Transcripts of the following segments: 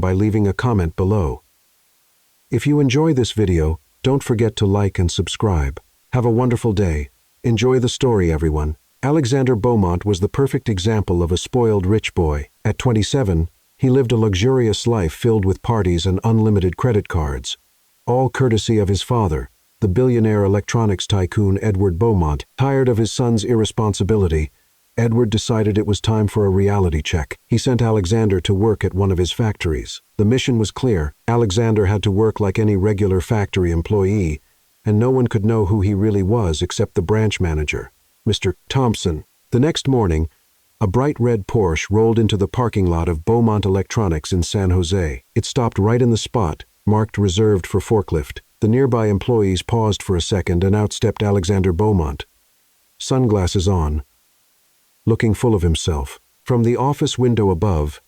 by leaving a comment below. If you enjoy this video, don't forget to like and subscribe. Have a wonderful day. Enjoy the story, everyone. Alexander Beaumont was the perfect example of a spoiled rich boy. At 27, he lived a luxurious life filled with parties and unlimited credit cards, all courtesy of his father, the billionaire electronics tycoon Edward Beaumont. Tired of his son's irresponsibility, Edward decided it was time for a reality check. He sent Alexander to work at one of his factories. The mission was clear. Alexander had to work like any regular factory employee, and no one could know who he really was except the branch manager, Mr. Thompson. The next morning, a bright red Porsche rolled into the parking lot of Beaumont Electronics in San Jose. It stopped right in the spot, marked reserved for forklift. The nearby employees paused for a second and out stepped Alexander Beaumont, sunglasses on, looking full of himself. From the office window above,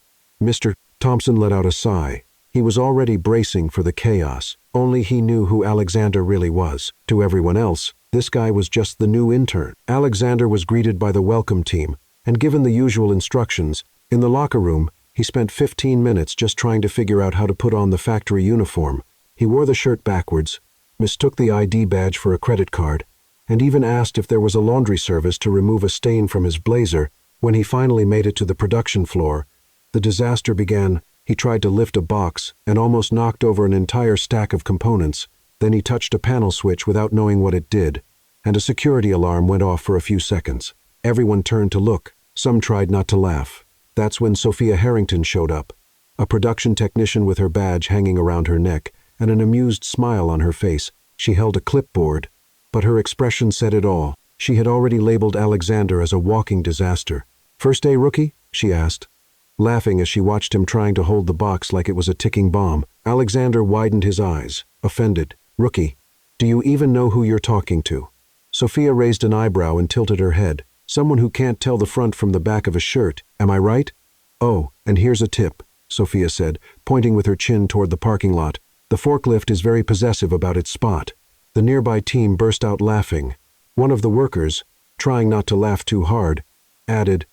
Mr. Thompson let out a sigh. He was already bracing for the chaos. Only he knew who Alexander really was. To everyone else, this guy was just the new intern. Alexander was greeted by the welcome team and given the usual instructions. In the locker room, he spent 15 minutes just trying to figure out how to put on the factory uniform. He wore the shirt backwards, mistook the ID badge for a credit card, and even asked if there was a laundry service to remove a stain from his blazer. When he finally made it to the production floor, the disaster began. He tried to lift a box and almost knocked over an entire stack of components. Then he touched a panel switch without knowing what it did, and a security alarm went off for a few seconds. Everyone turned to look. Some tried not to laugh. That's when Sophia Harrington showed up, a production technician with her badge hanging around her neck and an amused smile on her face. She held a clipboard, but her expression said it all. She had already labeled Alexander as a walking disaster. "First day, rookie?" she asked, laughing as she watched him trying to hold the box like it was a ticking bomb. Alexander widened his eyes, offended. "Rookie, do you even know who you're talking to?" Sophia raised an eyebrow and tilted her head. "Someone who can't tell the front from the back of a shirt, am I right?" "Oh, and here's a tip," Sophia said, pointing with her chin toward the parking lot. "The forklift is very possessive about its spot." The nearby team burst out laughing. One of the workers, trying not to laugh too hard, added,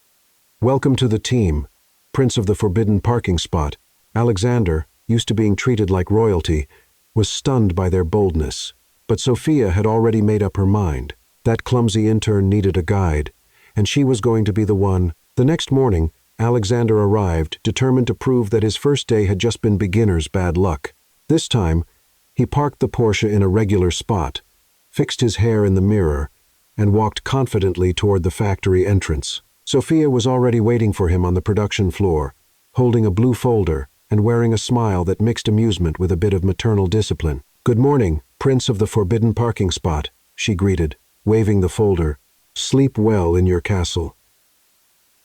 "Welcome to the team, Prince of the Forbidden Parking Spot." Alexander, used to being treated like royalty, was stunned by their boldness. But Sophia had already made up her mind. That clumsy intern needed a guide, and she was going to be the one. The next morning, Alexander arrived, determined to prove that his first day had just been beginner's bad luck. This time, he parked the Porsche in a regular spot, fixed his hair in the mirror, and walked confidently toward the factory entrance. Sophia was already waiting for him on the production floor, holding a blue folder and wearing a smile that mixed amusement with a bit of maternal discipline. "Good morning, Prince of the Forbidden Parking Spot," she greeted, waving the folder. "Sleep well in your castle."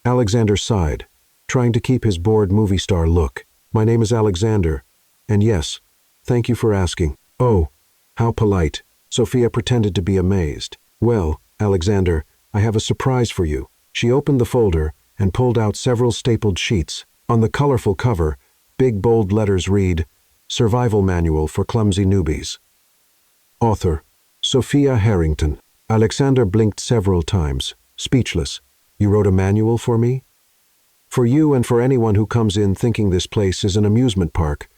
Alexander sighed, trying to keep his bored movie star look. "My name is Alexander, and yes, thank you for asking." "Oh, how polite." Sophia pretended to be amazed. "Well, Alexander, I have a surprise for you." She opened the folder and pulled out several stapled sheets. On the colorful cover, big bold letters read, "Survival Manual for Clumsy Newbies." Author, Sophia Harrington. Alexander blinked several times, speechless. "You wrote a manual for me?" "For you and for anyone who comes in thinking this place is an amusement park,"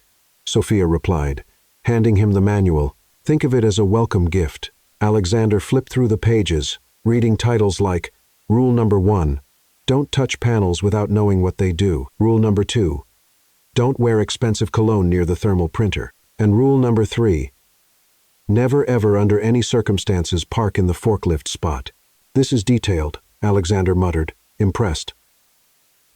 Sophia replied, handing him the manual. "Think of it as a welcome gift." Alexander flipped through the pages, reading titles like, "Rule number 1, don't touch panels without knowing what they do. Rule number 2, don't wear expensive cologne near the thermal printer. And rule number 3, never ever under any circumstances park in the forklift spot." "This is detailed," Alexander muttered, impressed.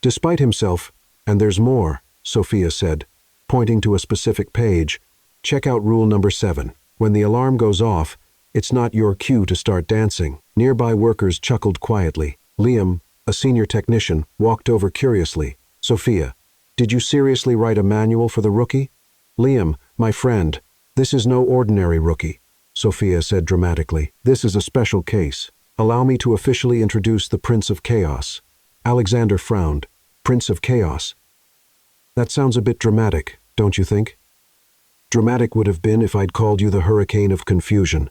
Despite himself, "And there's more," Sophia said, pointing to a specific page. "Check out rule number 7. When the alarm goes off, it's not your cue to start dancing." Nearby workers chuckled quietly. Liam, a senior technician, walked over curiously. "Sophia, did you seriously write a manual for the rookie?" "Liam, my friend, this is no ordinary rookie," Sophia said dramatically. "This is a special case. Allow me to officially introduce the Prince of Chaos." Alexander frowned. "Prince of Chaos? That sounds a bit dramatic, don't you think?" "Dramatic would have been if I'd called you the Hurricane of Confusion."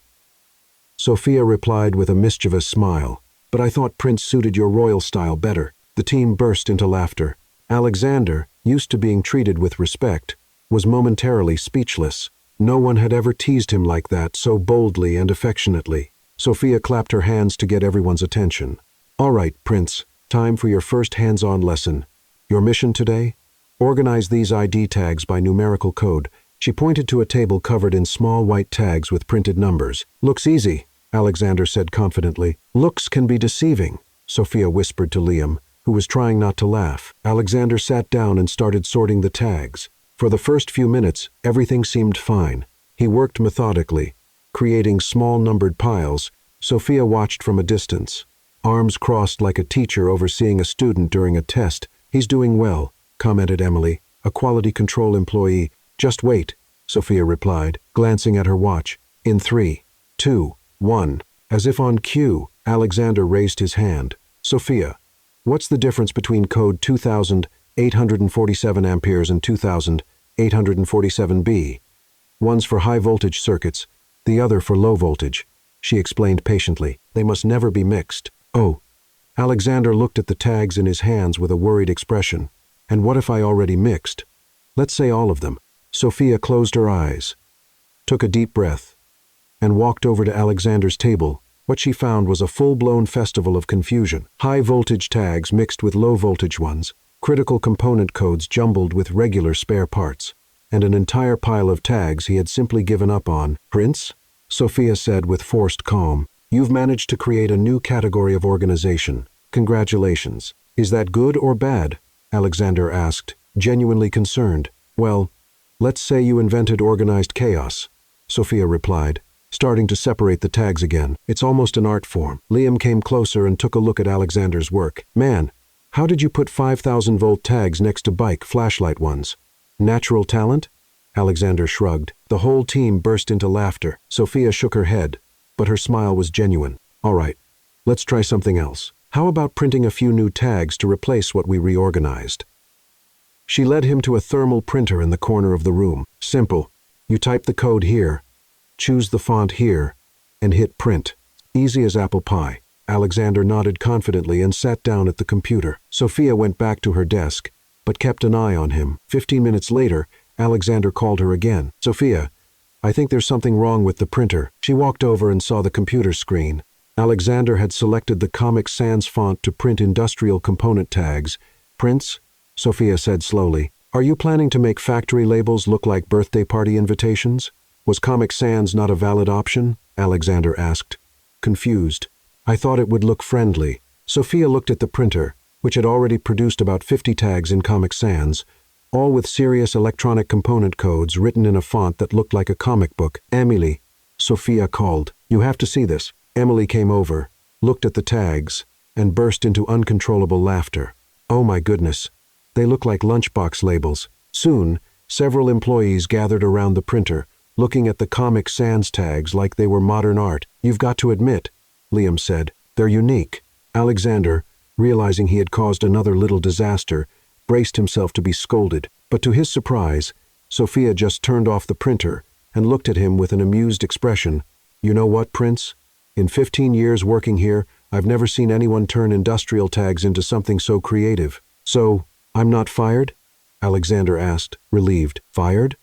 Sophia replied with a mischievous smile. "But I thought Prince suited your royal style better." The team burst into laughter. Alexander, used to being treated with respect, was momentarily speechless. No one had ever teased him like that, so boldly and affectionately. Sophia clapped her hands to get everyone's attention. "All right, Prince, time for your first hands-on lesson. Your mission today? Organize these ID tags by numerical code." She pointed to a table covered in small white tags with printed numbers. "Looks easy," Alexander said confidently. "Looks can be deceiving," Sophia whispered to Liam, who was trying not to laugh. Alexander sat down and started sorting the tags. For the first few minutes, everything seemed fine. He worked methodically, creating small numbered piles. Sophia watched from a distance, arms crossed like a teacher overseeing a student during a test. "He's doing well," commented Emily, a quality control employee. "Just wait," Sophia replied, glancing at her watch. "In 3, 2, 1. As if on cue, Alexander raised his hand. "Sophia, what's the difference between code 2847 amperes and 2847B? One's for high-voltage circuits, the other for low-voltage," she explained patiently. "They must never be mixed." "Oh." Alexander looked at the tags in his hands with a worried expression. "And what if I already mixed? Let's say all of them." Sophia closed her eyes, took a deep breath, and walked over to Alexander's table. What she found was a full-blown festival of confusion. High-voltage tags mixed with low-voltage ones, critical component codes jumbled with regular spare parts, and an entire pile of tags he had simply given up on. "Prince," Sophia said with forced calm, "you've managed to create a new category of organization. Congratulations." "Is that good or bad?" Alexander asked, genuinely concerned. "Well, let's say you invented organized chaos," Sophia replied, starting to separate the tags again. "It's almost an art form." Liam came closer and took a look at Alexander's work. "Man, how did you put 5,000-volt tags next to bike flashlight ones? Natural talent?" Alexander shrugged. The whole team burst into laughter. Sophia shook her head, but her smile was genuine. "All right, let's try something else. How about printing a few new tags to replace what we reorganized?" She led him to a thermal printer in the corner of the room. "Simple. You type the code here, choose the font here, and hit print. Easy as apple pie." Alexander nodded confidently and sat down at the computer. Sophia went back to her desk, but kept an eye on him. 15 minutes later, Alexander called her again. "Sophia, I think there's something wrong with the printer." She walked over and saw the computer screen. Alexander had selected the Comic Sans font to print industrial component tags. "Prince," Sophia said slowly, "are you planning to make factory labels look like birthday party invitations? Was Comic Sans not a valid option?" Alexander asked, confused. "I thought it would look friendly." Sophia looked at the printer, which had already produced about 50 tags in Comic Sans, all with serious electronic component codes written in a font that looked like a comic book. "Emily," Sophia called. "You have to see this." Emily came over, looked at the tags, and burst into uncontrollable laughter. "Oh my goodness. They look like lunchbox labels." Soon, several employees gathered around the printer, looking at the Comic Sans tags like they were modern art. "You've got to admit," Liam said, "they're unique." Alexander, realizing he had caused another little disaster, braced himself to be scolded. But to his surprise, Sophia just turned off the printer and looked at him with an amused expression. "You know what, Prince? In 15 years working here, I've never seen anyone turn industrial tags into something so creative." "So, I'm not fired?" Alexander asked, relieved. "Fired?"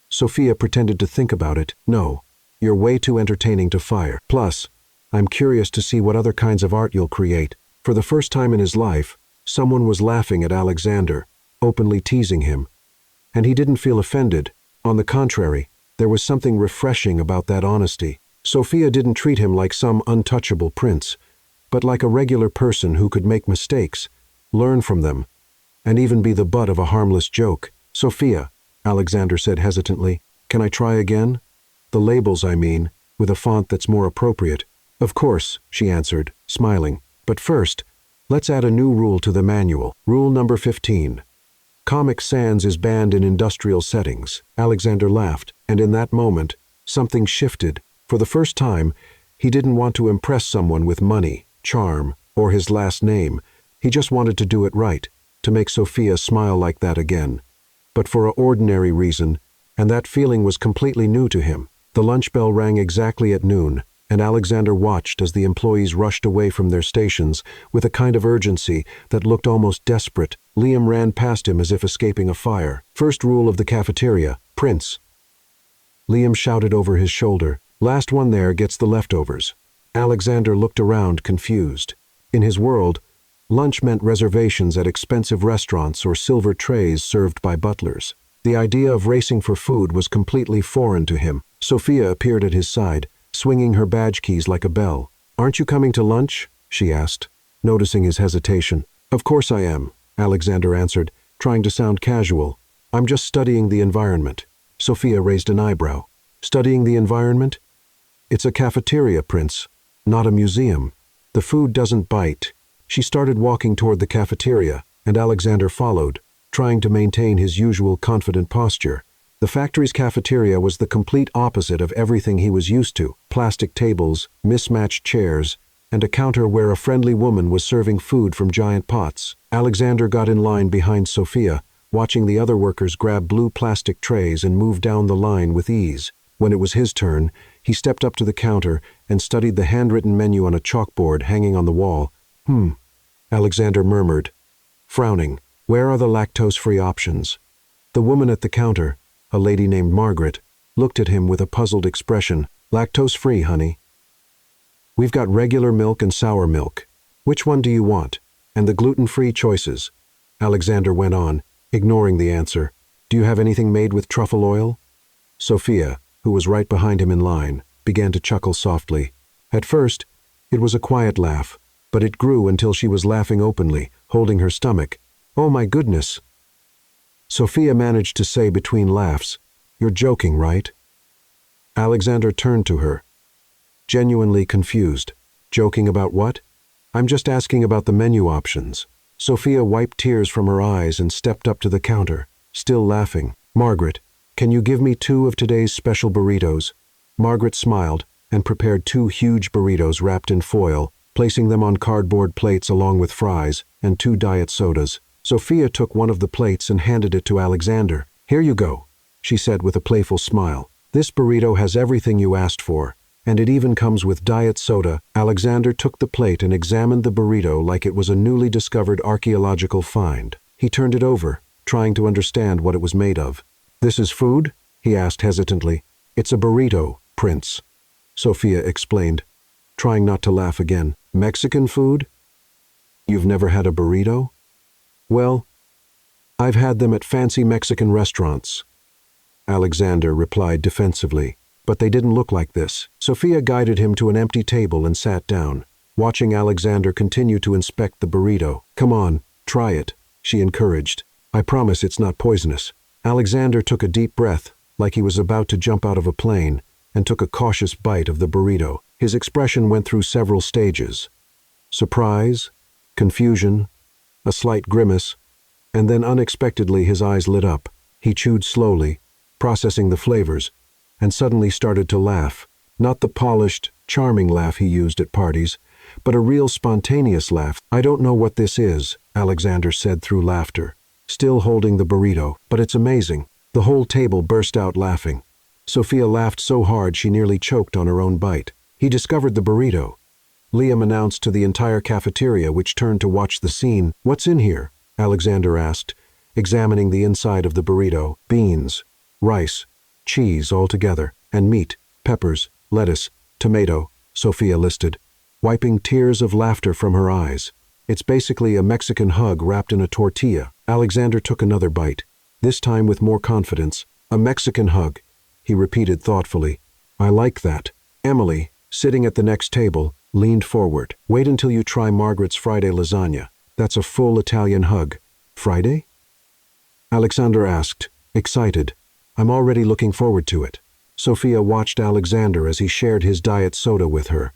Sophia pretended to think about it. "No, you're way too entertaining to fire. Plus, I'm curious to see what other kinds of art you'll create." For the first time in his life, someone was laughing at Alexander, openly teasing him. And he didn't feel offended. On the contrary, there was something refreshing about that honesty. Sophia didn't treat him like some untouchable prince, but like a regular person who could make mistakes, learn from them, and even be the butt of a harmless joke. "Sophia," Alexander said hesitantly, "can I try again? The labels, I mean, with a font that's more appropriate." "Of course," she answered, smiling. "But first, let's add a new rule to the manual. Rule number 15. Comic Sans is banned in industrial settings." Alexander laughed, and in that moment, something shifted. For the first time, he didn't want to impress someone with money, charm, or his last name. He just wanted to do it right, to make Sophia smile like that again. But for an ordinary reason, and that feeling was completely new to him. The lunch bell rang exactly at noon, and Alexander watched as the employees rushed away from their stations with a kind of urgency that looked almost desperate. Liam ran past him as if escaping a fire. "First rule of the cafeteria, Prince." Liam shouted over his shoulder. "Last one there gets the leftovers." Alexander looked around, confused. In his world, lunch meant reservations at expensive restaurants or silver trays served by butlers. The idea of racing for food was completely foreign to him. Sophia appeared at his side, swinging her badge keys like a bell. "Aren't you coming to lunch?" she asked, noticing his hesitation. "Of course I am," Alexander answered, trying to sound casual. "I'm just studying the environment." Sophia raised an eyebrow. "Studying the environment? It's a cafeteria, Prince, not a museum. The food doesn't bite." She started walking toward the cafeteria, and Alexander followed, trying to maintain his usual confident posture. The factory's cafeteria was the complete opposite of everything he was used to: plastic tables, mismatched chairs, and a counter where a friendly woman was serving food from giant pots. Alexander got in line behind Sophia, watching the other workers grab blue plastic trays and move down the line with ease. When it was his turn, he stepped up to the counter and studied the handwritten menu on a chalkboard hanging on the wall. Alexander murmured, frowning. "Where are the lactose-free options?" The woman at the counter, a lady named Margaret, looked at him with a puzzled expression. "Lactose-free, honey. We've got regular milk and sour milk. Which one do you want? And the gluten-free choices." Alexander went on, ignoring the answer. "Do you have anything made with truffle oil?" Sophia, who was right behind him in line, began to chuckle softly. At first, it was a quiet laugh, but it grew until she was laughing openly, holding her stomach. "Oh my goodness!" Sophia managed to say between laughs, "You're joking, right?" Alexander turned to her, genuinely confused. "Joking about what?" "I'm just asking about the menu options." Sophia wiped tears from her eyes and stepped up to the counter, still laughing. "Margaret, can you give me 2 of today's special burritos?" Margaret smiled and prepared 2 huge burritos wrapped in foil, placing them on cardboard plates along with fries and 2 diet sodas. Sophia took one of the plates and handed it to Alexander. "Here you go," she said with a playful smile. "This burrito has everything you asked for, and it even comes with diet soda." Alexander took the plate and examined the burrito like it was a newly discovered archaeological find. He turned it over, trying to understand what it was made of. "This is food?" he asked hesitantly. "It's a burrito, Prince," Sophia explained, trying not to laugh again. "Mexican food? You've never had a burrito?" "Well, I've had them at fancy Mexican restaurants," Alexander replied defensively. "But they didn't look like this." Sophia guided him to an empty table and sat down, watching Alexander continue to inspect the burrito. "Come on, try it," she encouraged. "I promise it's not poisonous." Alexander took a deep breath, like he was about to jump out of a plane, and took a cautious bite of the burrito. His expression went through several stages: surprise, confusion, a slight grimace, and then unexpectedly his eyes lit up. He chewed slowly, processing the flavors, and suddenly started to laugh. Not the polished, charming laugh he used at parties, but a real spontaneous laugh. "I don't know what this is," Alexander said through laughter, still holding the burrito, "but it's amazing." The whole table burst out laughing. Sophia laughed so hard she nearly choked on her own bite. "He discovered the burrito," Liam announced to the entire cafeteria, which turned to watch the scene. "What's in here?" Alexander asked, examining the inside of the burrito. "Beans, rice, cheese all together, and meat, peppers, lettuce, tomato," Sophia listed, wiping tears of laughter from her eyes. "It's basically a Mexican hug wrapped in a tortilla." Alexander took another bite, this time with more confidence. "A Mexican hug," he repeated thoughtfully. "I like that." Emily, sitting at the next table, leaned forward. "Wait until you try Margaret's Friday lasagna. That's a full Italian hug." "Friday?" Alexander asked, excited. "I'm already looking forward to it." Sophia watched Alexander as he shared his diet soda with her,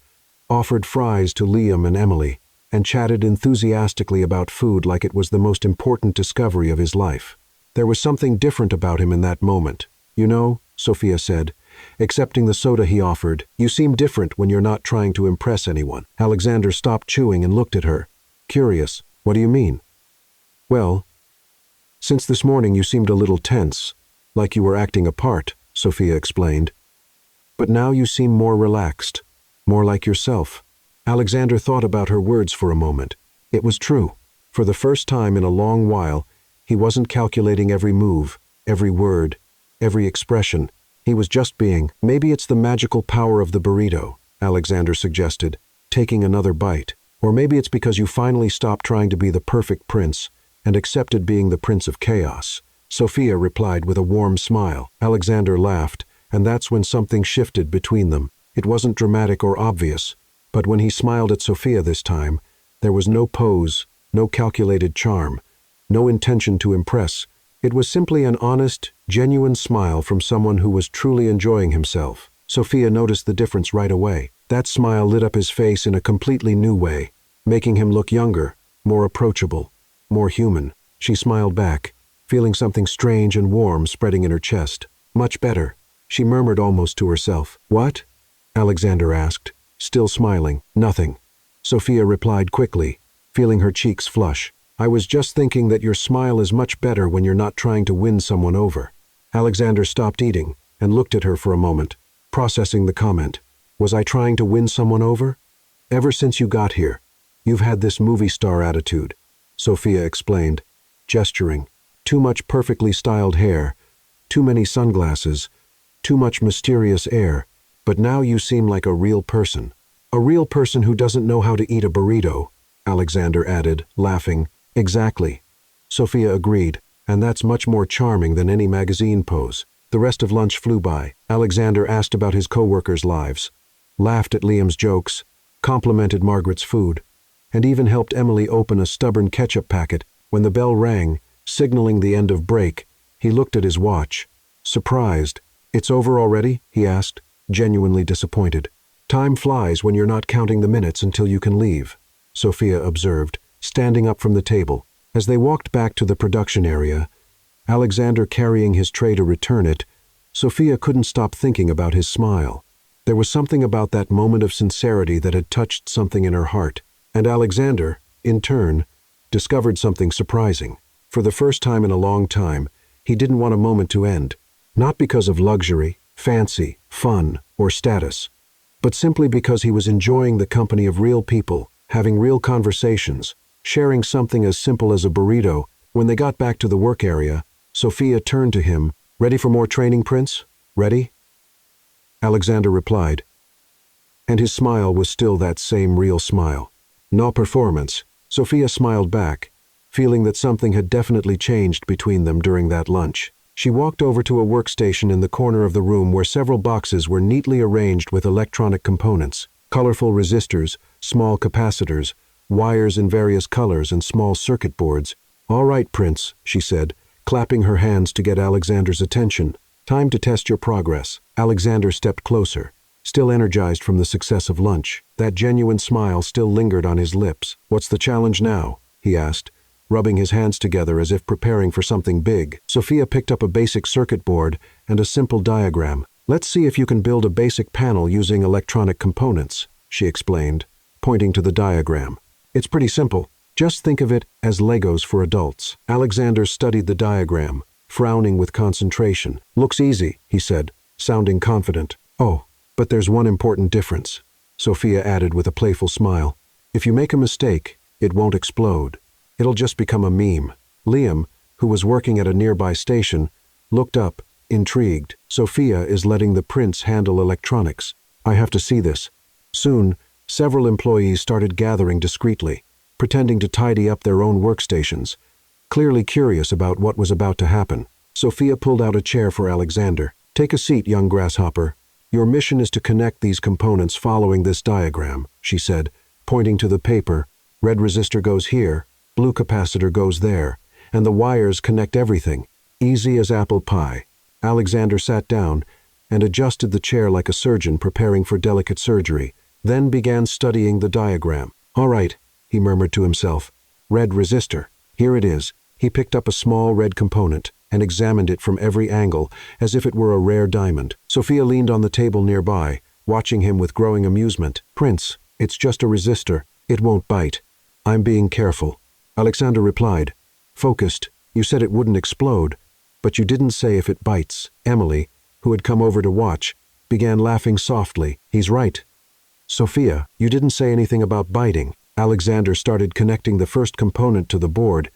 offered fries to Liam and Emily, and chatted enthusiastically about food like it was the most important discovery of his life. There was something different about him in that moment. "You know," Sophia said, accepting the soda he offered, "you seem different when you're not trying to impress anyone." Alexander stopped chewing and looked at her, curious. "What do you mean?" "Well, since this morning you seemed a little tense, like you were acting a part," Sophia explained. "But now you seem more relaxed, more like yourself." Alexander thought about her words for a moment. It was true. For the first time in a long while, he wasn't calculating every move, every word, every expression. He was just being. Maybe it's the magical power of the burrito, Alexander suggested, taking another bite. Or maybe it's because you finally stopped trying to be the perfect prince and accepted being the prince of chaos. Sophia replied with a warm smile. Alexander laughed, and that's when something shifted between them. It wasn't dramatic or obvious, but when he smiled at Sophia this time, there was no pose, no calculated charm, no intention to impress. It was simply an honest, genuine smile from someone who was truly enjoying himself. Sophia noticed the difference right away. That smile lit up his face in a completely new way, making him look younger, more approachable, more human. She smiled back, feeling something strange and warm spreading in her chest. Much better, she murmured almost to herself. What? Alexander asked, still smiling. Nothing. Sophia replied quickly, feeling her cheeks flush. I was just thinking that your smile is much better when you're not trying to win someone over. Alexander stopped eating and looked at her for a moment, processing the comment. Was I trying to win someone over? Ever since you got here, you've had this movie star attitude, Sophia explained, gesturing. Too much perfectly styled hair, too many sunglasses, too much mysterious air, but now you seem like a real person. A real person who doesn't know how to eat a burrito, Alexander added, laughing. Exactly, Sophia agreed, and that's much more charming than any magazine pose. The rest of lunch flew by. Alexander asked about his co-workers' lives, laughed at Liam's jokes, complimented Margaret's food, and even helped Emily open a stubborn ketchup packet. When the bell rang, signaling the end of break, he looked at his watch. Surprised. It's over already? He asked, genuinely disappointed. Time flies when you're not counting the minutes until you can leave, Sophia observed, standing up from the table. As they walked back to the production area, Alexander carrying his tray to return it, Sophia couldn't stop thinking about his smile. There was something about that moment of sincerity that had touched something in her heart, and Alexander, in turn, discovered something surprising. For the first time in a long time, he didn't want a moment to end, not because of luxury, fancy, fun, or status, but simply because he was enjoying the company of real people, having real conversations, sharing something as simple as a burrito. When they got back to the work area, Sophia turned to him. Ready for more training, Prince? Ready? Alexander replied, and his smile was still that same real smile. No performance. Sophia smiled back, feeling that something had definitely changed between them during that lunch. She walked over to a workstation in the corner of the room where several boxes were neatly arranged with electronic components, colorful resistors, small capacitors, wires in various colors, and small circuit boards. All right, Prince, she said, clapping her hands to get Alexander's attention. Time to test your progress. Alexander stepped closer, still energized from the success of lunch. That genuine smile still lingered on his lips. What's the challenge now? He asked, rubbing his hands together as if preparing for something big. Sophia picked up a basic circuit board and a simple diagram. Let's see if you can build a basic panel using electronic components, she explained, pointing to the diagram. It's pretty simple. Just think of it as Legos for adults. Alexander studied the diagram, frowning with concentration. Looks easy, he said, sounding confident. Oh, but there's one important difference, Sophia added with a playful smile. If you make a mistake, it won't explode. It'll just become a meme. Liam, who was working at a nearby station, looked up, intrigued. Sophia is letting the prince handle electronics. I have to see this. Soon, several employees started gathering discreetly, pretending to tidy up their own workstations, clearly curious about what was about to happen. Sophia pulled out a chair for Alexander. Take a seat, young grasshopper. Your mission is to connect these components following this diagram, she said, pointing to the paper. Red resistor goes here, blue capacitor goes there, and the wires connect everything. Easy as apple pie. Alexander sat down and adjusted the chair like a surgeon preparing for delicate surgery, then began studying the diagram. All right, he murmured to himself. Red resistor. Here it is. He picked up a small red component and examined it from every angle as if it were a rare diamond. Sophia leaned on the table nearby, watching him with growing amusement. Prince, it's just a resistor. It won't bite. I'm being careful. Alexander replied, focused. You said it wouldn't explode, but you didn't say if it bites. Emily, who had come over to watch, began laughing softly. He's right. Sophia, you didn't say anything about biting. Alexander started connecting the first component to the board.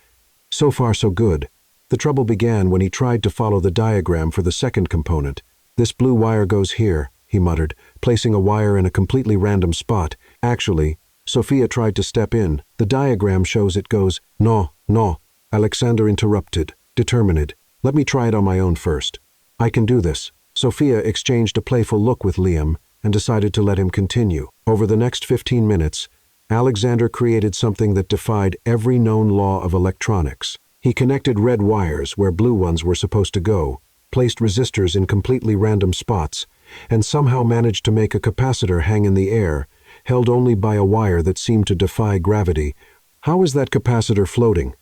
So far, so good. The trouble began when he tried to follow the diagram for the second component. "This blue wire goes here," he muttered, placing a wire in a completely random spot. "Actually," Sophia tried to step in. "The diagram shows it goes—" "No, no," Alexander interrupted, determined. "Let me try it on my own first. I can do this." Sophia exchanged a playful look with Liam and decided to let him continue. Over the next 15 minutes, Alexander created something that defied every known law of electronics. He connected red wires where blue ones were supposed to go, placed resistors in completely random spots, and somehow managed to make a capacitor hang in the air, held only by a wire that seemed to defy gravity. "How is that capacitor floating?"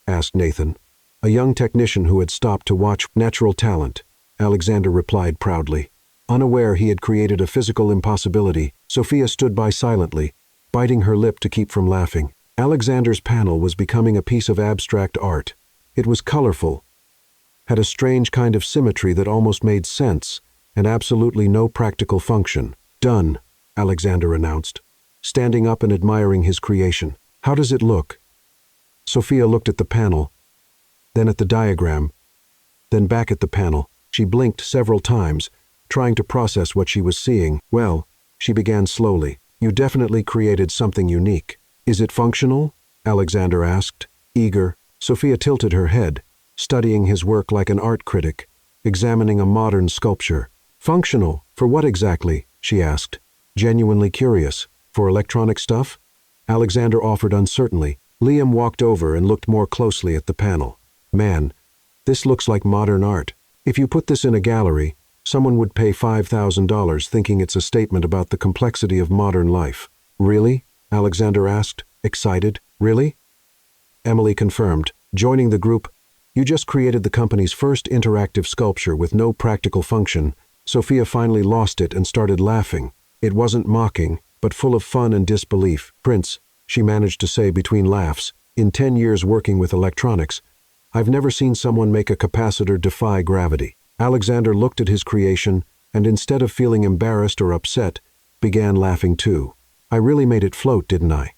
asked Nathan, a young technician who had stopped to watch. "Natural talent," Alexander replied proudly. Unaware he had created a physical impossibility, Sophia stood by silently, biting her lip to keep from laughing. Alexander's panel was becoming a piece of abstract art. It was colorful, had a strange kind of symmetry that almost made sense, and absolutely no practical function. "Done," Alexander announced, standing up and admiring his creation. "How does it look?" Sophia looked at the panel, then at the diagram, then back at the panel. She blinked several times, trying to process what she was seeing. "Well," she began slowly, "you definitely created something unique." "Is it functional?" Alexander asked, eager. Sophia tilted her head, studying his work like an art critic, examining a modern sculpture. "Functional? For what exactly?" she asked, genuinely curious. "For electronic stuff?" Alexander offered uncertainly. Liam walked over and looked more closely at the panel. "Man, this looks like modern art. If you put this in a gallery, someone would pay $5,000 thinking it's a statement about the complexity of modern life." "Really?" Alexander asked, excited. "Really?" Emily confirmed, joining the group. "You just created the company's first interactive sculpture with no practical function." Sophia finally lost it and started laughing. It wasn't mocking, but full of fun and disbelief. "Prince," she managed to say between laughs, "in 10 years working with electronics, I've never seen someone make a capacitor defy gravity." Alexander looked at his creation and, instead of feeling embarrassed or upset, began laughing too. "I really made it float, didn't I?"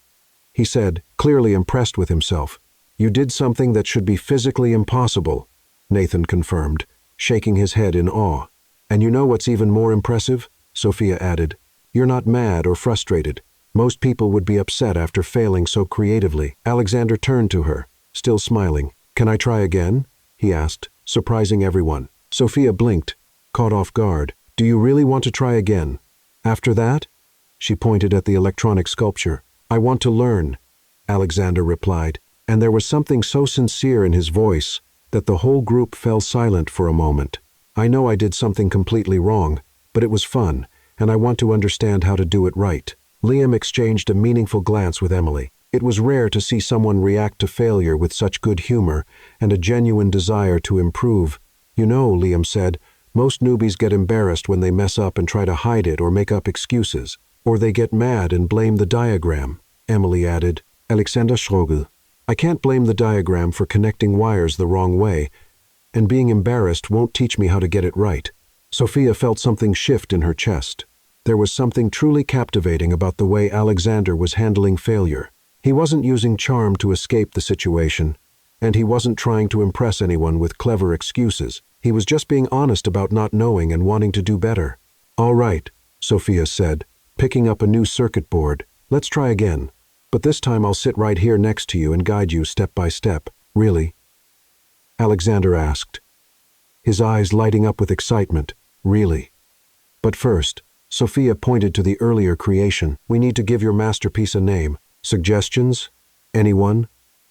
he said, clearly impressed with himself. "You did something that should be physically impossible," Nathan confirmed, shaking his head in awe. "And you know what's even more impressive?" Sophia added. "You're not mad or frustrated. Most people would be upset after failing so creatively." Alexander turned to her, still smiling. "Can I try again?" he asked, surprising everyone. Sophia blinked, caught off guard. "Do you really want to try again? After that?" She pointed at the electronic sculpture. "I want to learn," Alexander replied, and there was something so sincere in his voice that the whole group fell silent for a moment. "I know I did something completely wrong, but it was fun, and I want to understand how to do it right." Liam exchanged a meaningful glance with Emily. It was rare to see someone react to failure with such good humor and a genuine desire to improve. "You know," Liam said, "most newbies get embarrassed when they mess up and try to hide it or make up excuses. Or they get mad and blame the diagram." Emily added, "Alexander Schrogel. I can't blame the diagram for connecting wires the wrong way, and being embarrassed won't teach me how to get it right." Sophia felt something shift in her chest. There was something truly captivating about the way Alexander was handling failure. He wasn't using charm to escape the situation, and he wasn't trying to impress anyone with clever excuses. He was just being honest about not knowing and wanting to do better. "All right," Sophia said, picking up a new circuit board. "Let's try again. But this time I'll sit right here next to you and guide you step by step." "Really?" Alexander asked, his eyes lighting up with excitement. "Really? But first," Sophia pointed to the earlier creation, "we need to give your masterpiece a name. Suggestions? Anyone?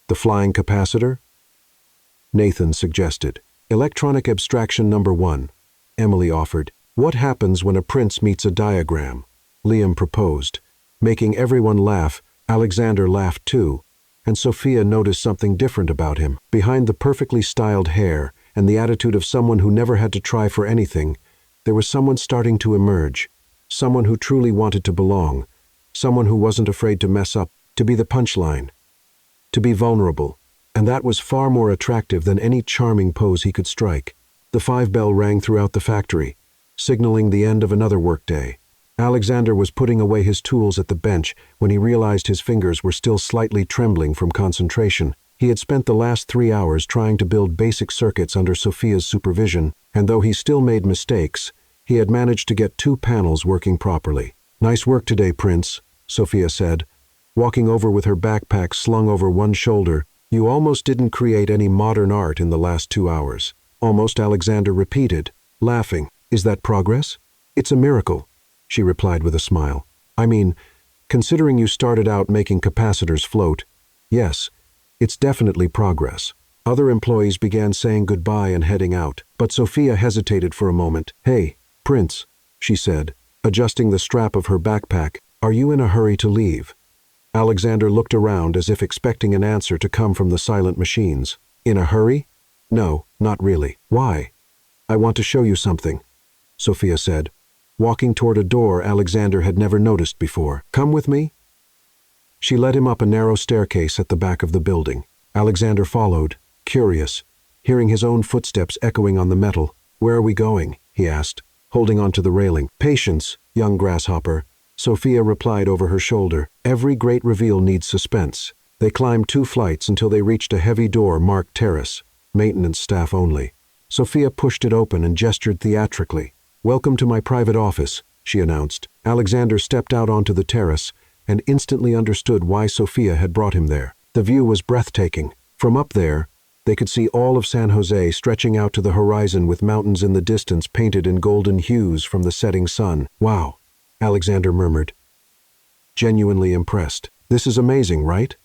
The flying capacitor?" Nathan suggested. "Electronic abstraction number 1. Emily offered. "What happens when a prince meets a diagram?" Liam proposed. Making everyone laugh, Alexander laughed too, and Sophia noticed something different about him. Behind the perfectly styled hair and the attitude of someone who never had to try for anything, there was someone starting to emerge, someone who truly wanted to belong, someone who wasn't afraid to mess up, to be the punchline, to be vulnerable, and that was far more attractive than any charming pose he could strike. The 5 bell rang throughout the factory, signaling the end of another workday. Alexander was putting away his tools at the bench when he realized his fingers were still slightly trembling from concentration. He had spent the last 3 hours trying to build basic circuits under Sophia's supervision, and though he still made mistakes, he had managed to get 2 panels working properly. "Nice work today, Prince," Sophia said, walking over with her backpack slung over one shoulder. "You almost didn't create any modern art in the last 2 hours." "Almost," Alexander repeated, laughing. "Is that progress?" "It's a miracle," she replied with a smile. "I mean, considering you started out making capacitors float, yes, it's definitely progress." Other employees began saying goodbye and heading out, but Sophia hesitated for a moment. "Hey, Prince," she said, adjusting the strap of her backpack, "are you in a hurry to leave?" Alexander looked around as if expecting an answer to come from the silent machines. "In a hurry? No, not really." "Why?" "I want to show you something," Sophia said, walking toward a door Alexander had never noticed before. "Come with me?" She led him up a narrow staircase at the back of the building. Alexander followed, curious, hearing his own footsteps echoing on the metal. "Where are we going?" he asked, holding onto the railing. "Patience, young grasshopper," Sophia replied over her shoulder. "Every great reveal needs suspense." They climbed 2 flights until they reached a heavy door marked terrace, maintenance staff only. Sophia pushed it open and gestured theatrically. "Welcome to my private office," she announced. Alexander stepped out onto the terrace and instantly understood why Sophia had brought him there. The view was breathtaking. From up there, they could see all of San Jose stretching out to the horizon with mountains in the distance painted in golden hues from the setting sun. "Wow," Alexander murmured, genuinely impressed. "This is amazing, right?"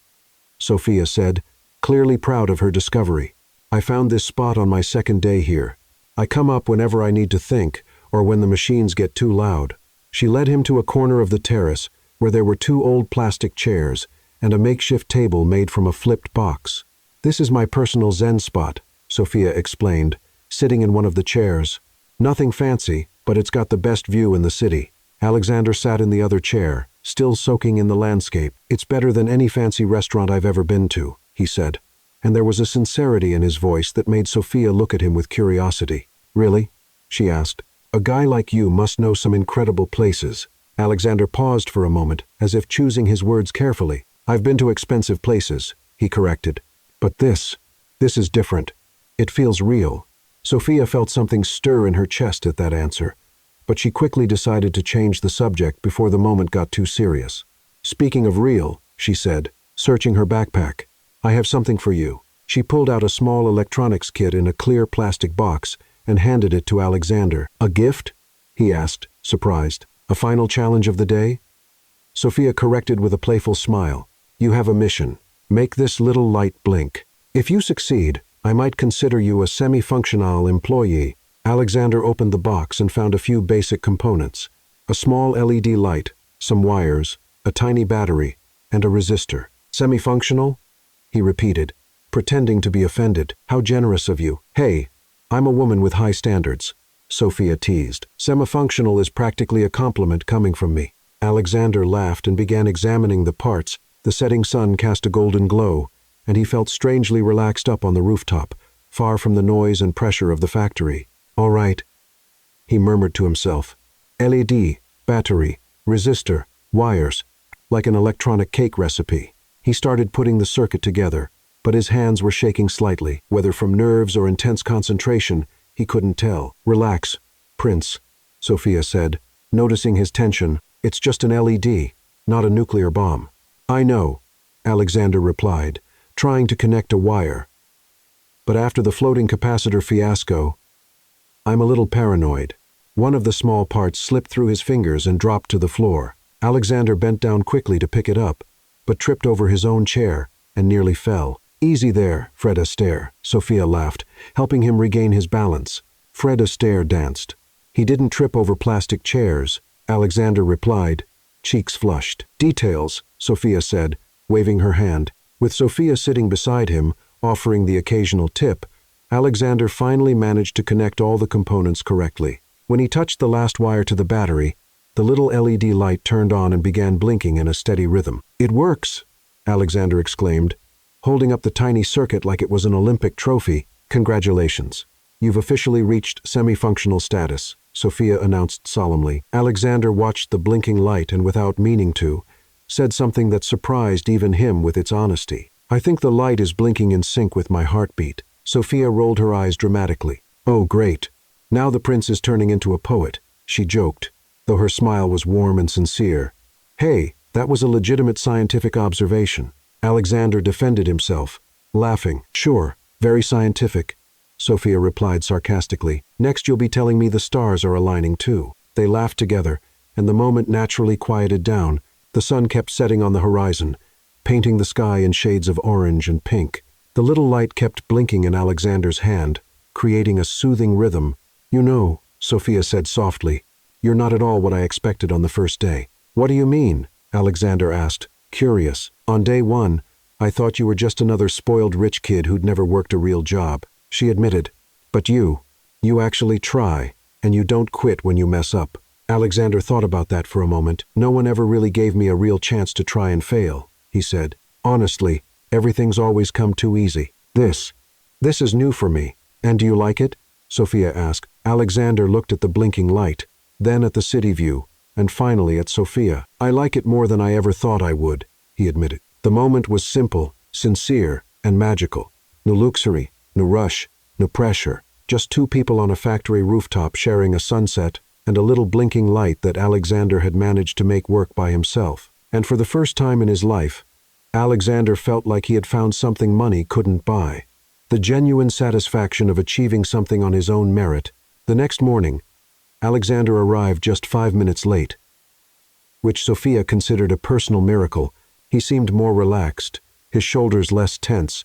Sophia said, clearly proud of her discovery. "I found this spot on my 2nd day here. I come up whenever I need to think, or when the machines get too loud." She led him to a corner of the terrace where there were 2 old plastic chairs and a makeshift table made from a flipped box. "This is my personal Zen spot," Sophia explained, sitting in one of the chairs. "Nothing fancy, but it's got the best view in the city." Alexander sat in the other chair, still soaking in the landscape. "It's better than any fancy restaurant I've ever been to," he said, and there was a sincerity in his voice that made Sophia look at him with curiosity. "Really?" she asked. "A guy like you must know some incredible places." Alexander paused for a moment, as if choosing his words carefully. "I've been to expensive places," he corrected. "But this is different. It feels real." Sophia felt something stir in her chest at that answer, but she quickly decided to change the subject before the moment got too serious. "Speaking of real," she said, searching her backpack, "I have something for you." She pulled out a small electronics kit in a clear plastic box and handed it to Alexander. "A gift?" he asked, surprised. "A final challenge of the day?" Sophia corrected with a playful smile. "You have a mission. Make this little light blink. If you succeed, I might consider you a semi-functional employee." Alexander opened the box and found a few basic components. A small LED light, some wires, a tiny battery, and a resistor. "Semi-functional?" he repeated, pretending to be offended. "How generous of you." "Hey, I'm a woman with high standards," Sophia teased. "Semi-functional is practically a compliment coming from me." Alexander laughed and began examining the parts. The setting sun cast a golden glow, and he felt strangely relaxed up on the rooftop, far from the noise and pressure of the factory. "All right," he murmured to himself. "LED, battery, resistor, wires, like an electronic cake recipe." He started putting the circuit together, but his hands were shaking slightly. Whether from nerves or intense concentration, he couldn't tell. "Relax, Prince," Sophia said, noticing his tension. "It's just an LED, not a nuclear bomb." "I know," Alexander replied, trying to connect a wire. "But after the floating capacitor fiasco, I'm a little paranoid." One of the small parts slipped through his fingers and dropped to the floor. Alexander bent down quickly to pick it up, but tripped over his own chair and nearly fell. "Easy there, Fred Astaire," Sophia laughed, helping him regain his balance. Fred Astaire danced. "He didn't trip over plastic chairs," Alexander replied, cheeks flushed. "Details," Sophia said, waving her hand. With Sophia sitting beside him, offering the occasional tip, Alexander finally managed to connect all the components correctly. When he touched the last wire to the battery, the little LED light turned on and began blinking in a steady rhythm. "It works!" Alexander exclaimed, holding up the tiny circuit like it was an Olympic trophy. "Congratulations. You've officially reached semi-functional status." Sophia announced solemnly. Alexander watched the blinking light and without meaning to, said something that surprised even him with its honesty. I think the light is blinking in sync with my heartbeat. Sophia rolled her eyes dramatically. Oh, great. Now the prince is turning into a poet, she joked, though her smile was warm and sincere. Hey, that was a legitimate scientific observation. Alexander defended himself, laughing. Sure, very scientific, Sophia replied sarcastically. Next you'll be telling me the stars are aligning too. They laughed together, and the moment naturally quieted down. The sun kept setting on the horizon, painting the sky in shades of orange and pink. The little light kept blinking in Alexander's hand, creating a soothing rhythm. You know, Sophia said softly, you're not at all what I expected on the first day. What do you mean? Alexander asked, curious. On day one, I thought you were just another spoiled rich kid who'd never worked a real job, she admitted. But you actually try, and you don't quit when you mess up. Alexander thought about that for a moment. No one ever really gave me a real chance to try and fail, he said. Honestly, everything's always come too easy. This is new for me. And do you like it? Sophia asked. Alexander looked at the blinking light, then at the city view, and finally at Sophia. I like it more than I ever thought I would, he admitted. The moment was simple, sincere, and magical. No luxury, no rush, no pressure. Just two people on a factory rooftop sharing a sunset and a little blinking light that Alexander had managed to make work by himself. And for the first time in his life, Alexander felt like he had found something money couldn't buy. The genuine satisfaction of achieving something on his own merit. The next morning, Alexander arrived just 5 minutes late, which Sophia considered a personal miracle. He seemed more relaxed, his shoulders less tense,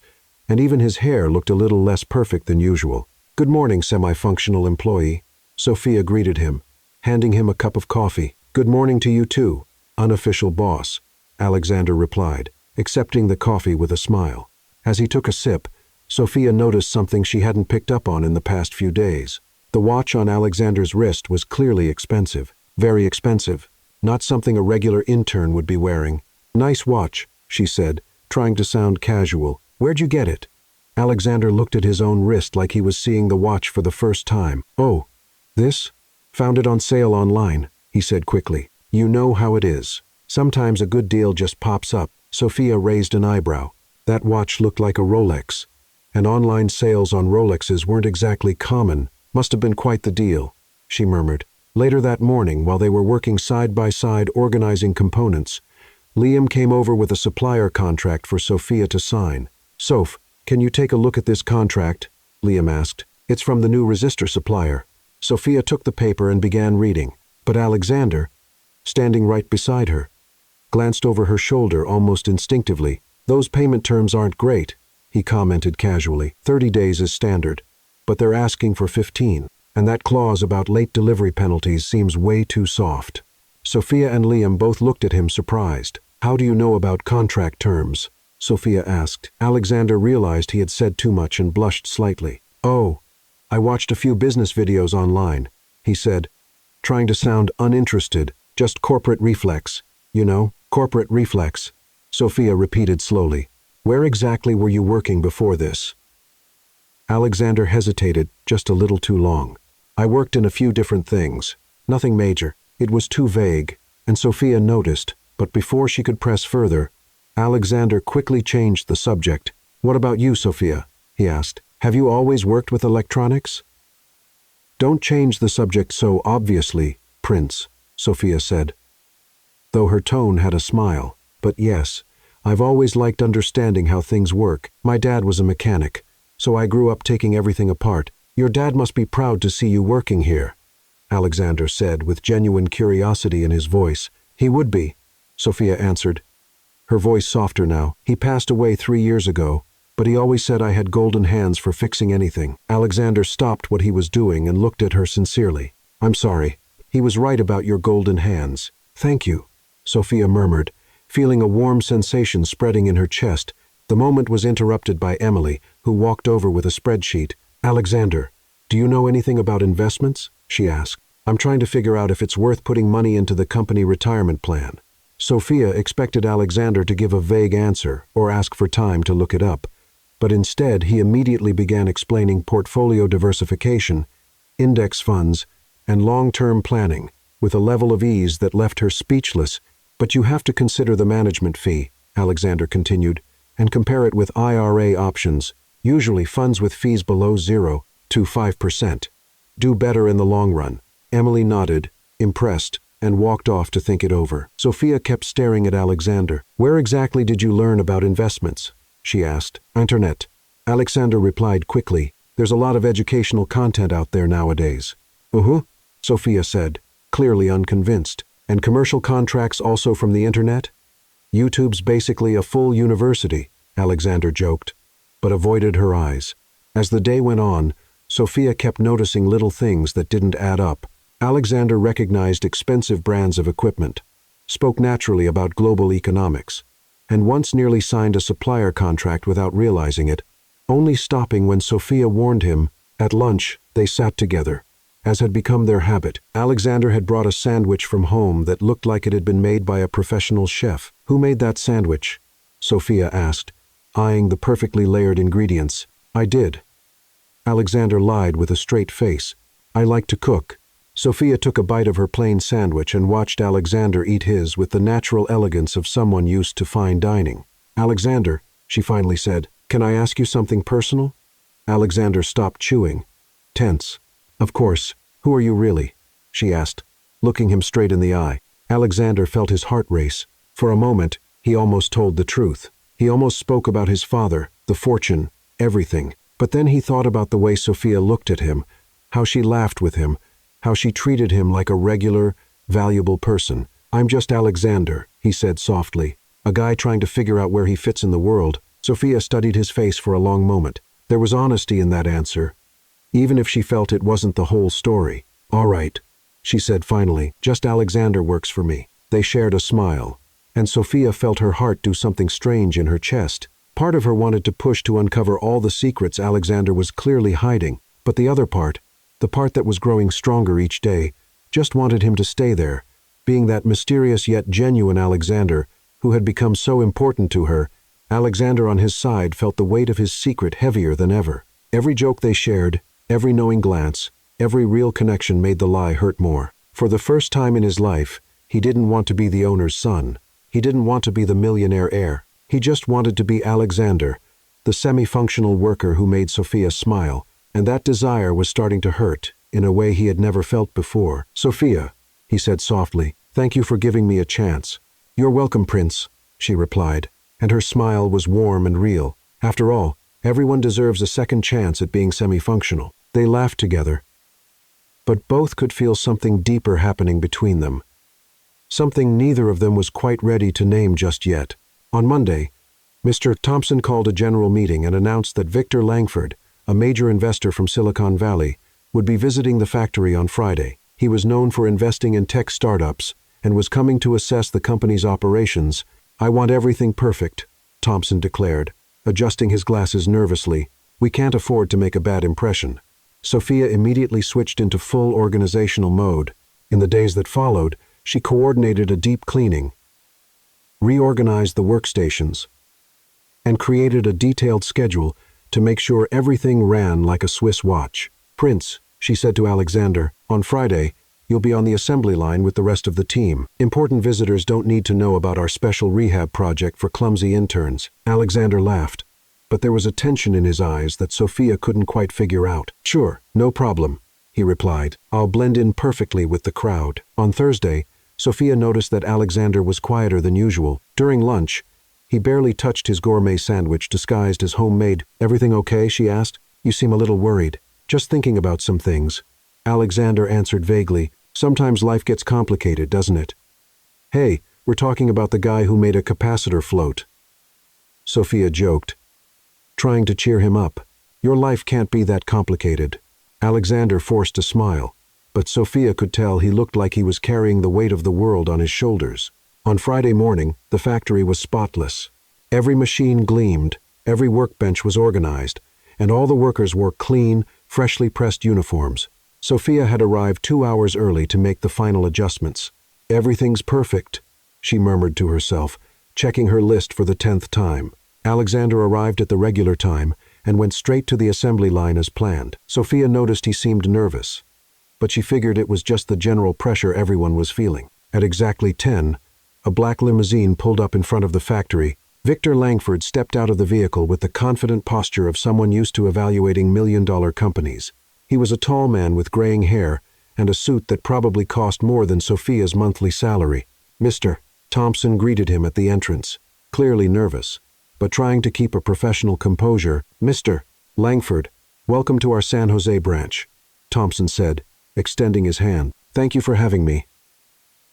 and even his hair looked a little less perfect than usual. Good morning, semi-functional employee, Sophia greeted him, handing him a cup of coffee. Good morning to you too, unofficial boss, Alexander replied, accepting the coffee with a smile. As he took a sip, Sophia noticed something she hadn't picked up on in the past few days. The watch on Alexander's wrist was clearly expensive, very expensive, not something a regular intern would be wearing. Nice watch, she said, trying to sound casual. Where'd you get it? Alexander looked at his own wrist like he was seeing the watch for the first time. Oh, this? Found it on sale online, he said quickly. You know how it is. Sometimes a good deal just pops up. Sophia raised an eyebrow. That watch looked like a Rolex, and online sales on Rolexes weren't exactly common. Must have been quite the deal, she murmured. Later that morning, while they were working side by side organizing components, Liam came over with a supplier contract for Sophia to sign. Soph, can you take a look at this contract? Liam asked. It's from the new resistor supplier. Sophia took the paper and began reading, but Alexander, standing right beside her, glanced over her shoulder almost instinctively. Those payment terms aren't great, he commented casually. 30 days is standard, but they're asking for 15, and that clause about late delivery penalties seems way too soft. Sophia and Liam both looked at him surprised. How do you know about contract terms? Sophia asked. Alexander realized he had said too much and blushed slightly. Oh, I watched a few business videos online, he said, trying to sound uninterested. Just corporate reflex, you know, corporate reflex. Sophia repeated slowly. Where exactly were you working before this? Alexander hesitated just a little too long. I worked in a few different things. Nothing major. It was too vague, and Sophia noticed, but before she could press further, Alexander quickly changed the subject. What about you, Sophia? He asked. Have you always worked with electronics? Don't change the subject so obviously, Prince, Sophia said, though her tone had a smile. But yes, I've always liked understanding how things work. My dad was a mechanic, so I grew up taking everything apart. Your dad must be proud to see you working here, Alexander said with genuine curiosity in his voice. He would be, Sophia answered, her voice softer now. He passed away 3 years ago, but he always said I had golden hands for fixing anything. Alexander stopped what he was doing and looked at her sincerely. I'm sorry. He was right about your golden hands. Thank you, Sophia murmured, feeling a warm sensation spreading in her chest. The moment was interrupted by Emily, who walked over with a spreadsheet. Alexander, do you know anything about investments? She asked. I'm trying to figure out if it's worth putting money into the company retirement plan. Sophia expected Alexander to give a vague answer or ask for time to look it up, but instead he immediately began explaining portfolio diversification, index funds, and long-term planning, with a level of ease that left her speechless. But you have to consider the management fee, Alexander continued, and compare it with IRA options, usually funds with fees below 0 to 5%. Do better in the long run. Emily nodded, impressed, and walked off to think it over. Sophia kept staring at Alexander. Where exactly did you learn about investments? She asked. Internet. Alexander replied quickly. There's a lot of educational content out there nowadays. Sophia said, clearly unconvinced. And commercial contracts also from the internet? YouTube's basically a full university, Alexander joked, but avoided her eyes. As the day went on, Sophia kept noticing little things that didn't add up. Alexander recognized expensive brands of equipment, spoke naturally about global economics, and once nearly signed a supplier contract without realizing it, only stopping when Sophia warned him. At lunch, they sat together. As had become their habit, Alexander had brought a sandwich from home that looked like it had been made by a professional chef. Who made that sandwich? Sophia asked, eyeing the perfectly layered ingredients. I did. Alexander lied with a straight face. I like to cook. Sophia took a bite of her plain sandwich and watched Alexander eat his with the natural elegance of someone used to fine dining. Alexander, she finally said, can I ask you something personal? Alexander stopped chewing, tense. Of course. Who are you really? She asked, looking him straight in the eye. Alexander felt his heart race. For a moment, he almost told the truth. He almost spoke about his father, the fortune, everything. But then he thought about the way Sophia looked at him, how she laughed with him, how she treated him like a regular, valuable person. I'm just Alexander, he said softly, a guy trying to figure out where he fits in the world. Sophia studied his face for a long moment. There was honesty in that answer, even if she felt it wasn't the whole story. All right, she said finally, just Alexander works for me. They shared a smile, and Sophia felt her heart do something strange in her chest. Part of her wanted to push to uncover all the secrets Alexander was clearly hiding, but the other part, the part that was growing stronger each day, just wanted him to stay there, being that mysterious yet genuine Alexander who had become so important to her. Alexander on his side felt the weight of his secret heavier than ever. Every joke they shared, every knowing glance, every real connection made the lie hurt more. For the first time in his life, he didn't want to be the owner's son. He didn't want to be the millionaire heir. He just wanted to be Alexander, the semi-functional worker who made Sophia smile, and that desire was starting to hurt in a way he had never felt before. Sophia, he said softly, thank you for giving me a chance. You're welcome, Prince, she replied, and her smile was warm and real. After all, everyone deserves a second chance at being semi-functional. They laughed together, but both could feel something deeper happening between them. Something neither of them was quite ready to name just yet. On Monday, Mr. Thompson called a general meeting and announced that Victor Langford, a major investor from Silicon Valley, would be visiting the factory on Friday. He was known for investing in tech startups and was coming to assess the company's operations. I want everything perfect, Thompson declared, adjusting his glasses nervously. We can't afford to make a bad impression. Sophia immediately switched into full organizational mode. In the days that followed, she coordinated a deep cleaning, reorganized the workstations, and created a detailed schedule to make sure everything ran like a Swiss watch. Prince, she said to Alexander, on Friday, you'll be on the assembly line with the rest of the team. Important visitors don't need to know about our special rehab project for clumsy interns. Alexander laughed, but there was a tension in his eyes that Sophia couldn't quite figure out. Sure, no problem, he replied. I'll blend in perfectly with the crowd. On Thursday, Sophia noticed that Alexander was quieter than usual. During lunch, he barely touched his gourmet sandwich disguised as homemade. Everything okay? She asked. You seem a little worried. Just thinking about some things. Alexander answered vaguely. Sometimes life gets complicated, doesn't it? Hey, we're talking about the guy who made a capacitor float. Sophia joked, trying to cheer him up. Your life can't be that complicated. Alexander forced a smile, but Sophia could tell he looked like he was carrying the weight of the world on his shoulders. On Friday morning, the factory was spotless. Every machine gleamed, every workbench was organized, and all the workers wore clean, freshly pressed uniforms. Sophia had arrived 2 hours early to make the final adjustments. Everything's perfect, she murmured to herself, checking her list for the 10th time. Alexander arrived at the regular time and went straight to the assembly line as planned. Sophia noticed he seemed nervous. but she figured it was just the general pressure everyone was feeling. At exactly 10, a black limousine pulled up in front of the factory. Victor Langford stepped out of the vehicle with the confident posture of someone used to evaluating million-dollar companies. He was a tall man with graying hair and a suit that probably cost more than Sophia's monthly salary. Mr. Thompson greeted him at the entrance, clearly nervous, but trying to keep a professional composure. Mr. Langford, welcome to our San Jose branch, Thompson said, extending his hand. Thank you for having me.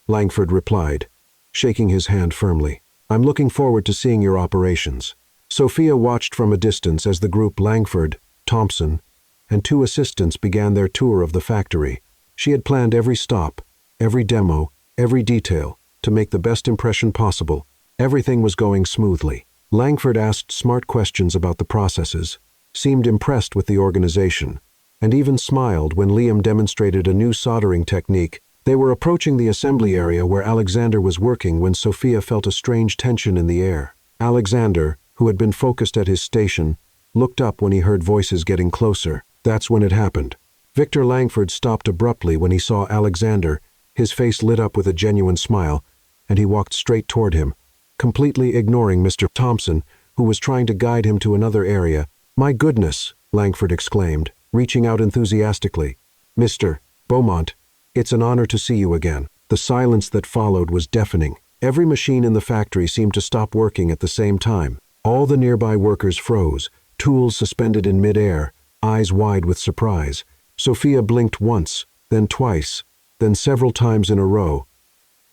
Langford replied, shaking his hand firmly. I'm looking forward to seeing your operations. Sophia watched from a distance as the group Langford, Thompson, and 2 assistants began their tour of the factory. She had planned every stop, every demo, every detail, to make the best impression possible. Everything was going smoothly. Langford asked smart questions about the processes, seemed impressed with the organization, and even smiled when Liam demonstrated a new soldering technique. They were approaching the assembly area where Alexander was working when Sophia felt a strange tension in the air. Alexander, who had been focused at his station, looked up when he heard voices getting closer. That's when it happened. Victor Langford stopped abruptly when he saw Alexander. His face lit up with a genuine smile, and he walked straight toward him, completely ignoring Mr. Thompson, who was trying to guide him to another area. My goodness, Langford exclaimed, reaching out enthusiastically. Mr. Beaumont, it's an honor to see you again. The silence that followed was deafening. Every machine in the factory seemed to stop working at the same time. All the nearby workers froze, tools suspended in midair, eyes wide with surprise. Sophia blinked once, then twice, then several times in a row,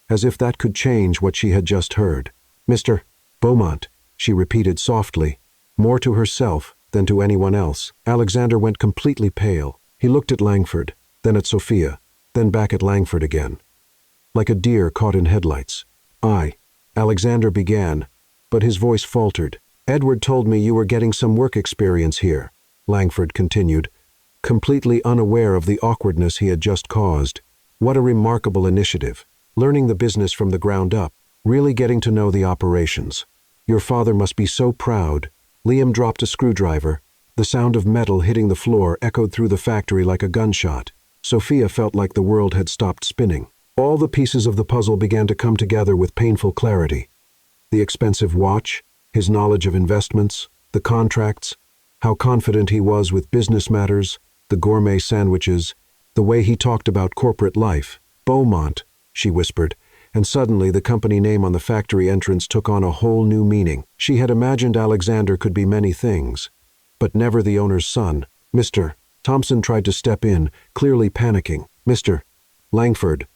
as if that could change what she had just heard. Mr. Beaumont, she repeated softly, more to herself than to anyone else. Alexander went completely pale. He looked at Langford, then at Sophia, then back at Langford again, like a deer caught in headlights. Alexander began, but his voice faltered. Edward told me you were getting some work experience here, Langford continued, completely unaware of the awkwardness he had just caused. What a remarkable initiative, learning the business from the ground up, really getting to know the operations. Your father must be so proud. Liam dropped a screwdriver. The sound of metal hitting the floor echoed through the factory like a gunshot. Sophia felt like the world had stopped spinning. All the pieces of the puzzle began to come together with painful clarity. The expensive watch, his knowledge of investments, the contracts, how confident he was with business matters, the gourmet sandwiches, the way he talked about corporate life. Beaumont, she whispered, and suddenly the company name on the factory entrance took on a whole new meaning. She had imagined Alexander could be many things, but never the owner's son. Mr. Thompson tried to step in, clearly panicking. Mr. Langford,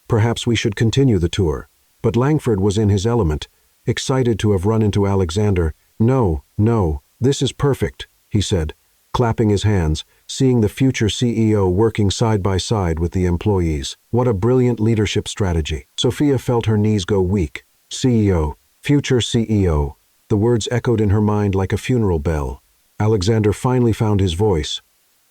perhaps we should continue the tour. But Langford was in his element, excited to have run into Alexander. No, this is perfect, he said, clapping his hands, seeing the future CEO working side by side with the employees. What a brilliant leadership strategy. Sophia felt her knees go weak. CEO, future CEO. The words echoed in her mind like a funeral bell. Alexander finally found his voice,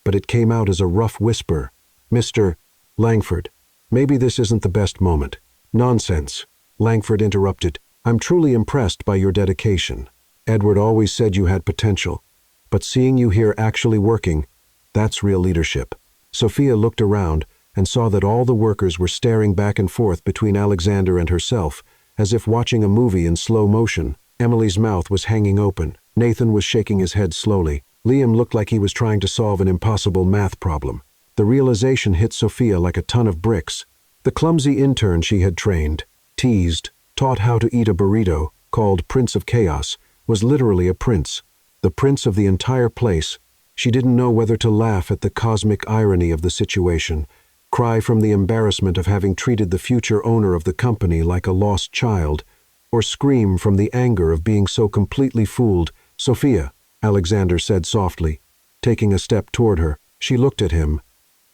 but it came out as a rough whisper. Mr. Langford, maybe this isn't the best moment. Nonsense, Langford interrupted. I'm truly impressed by your dedication. Edward always said you had potential, but seeing you here actually working, that's real leadership. Sophia looked around and saw that all the workers were staring back and forth between Alexander and herself, as if watching a movie in slow motion. Emily's mouth was hanging open. Nathan was shaking his head slowly. Liam looked like he was trying to solve an impossible math problem. The realization hit Sophia like a ton of bricks. The clumsy intern she had trained, teased, taught how to eat a burrito, called Prince of Chaos, was literally a prince. The prince of the entire place. She didn't know whether to laugh at the cosmic irony of the situation, cry from the embarrassment of having treated the future owner of the company like a lost child, or scream from the anger of being so completely fooled. Sophia, Alexander said softly, taking a step toward her. She looked at him,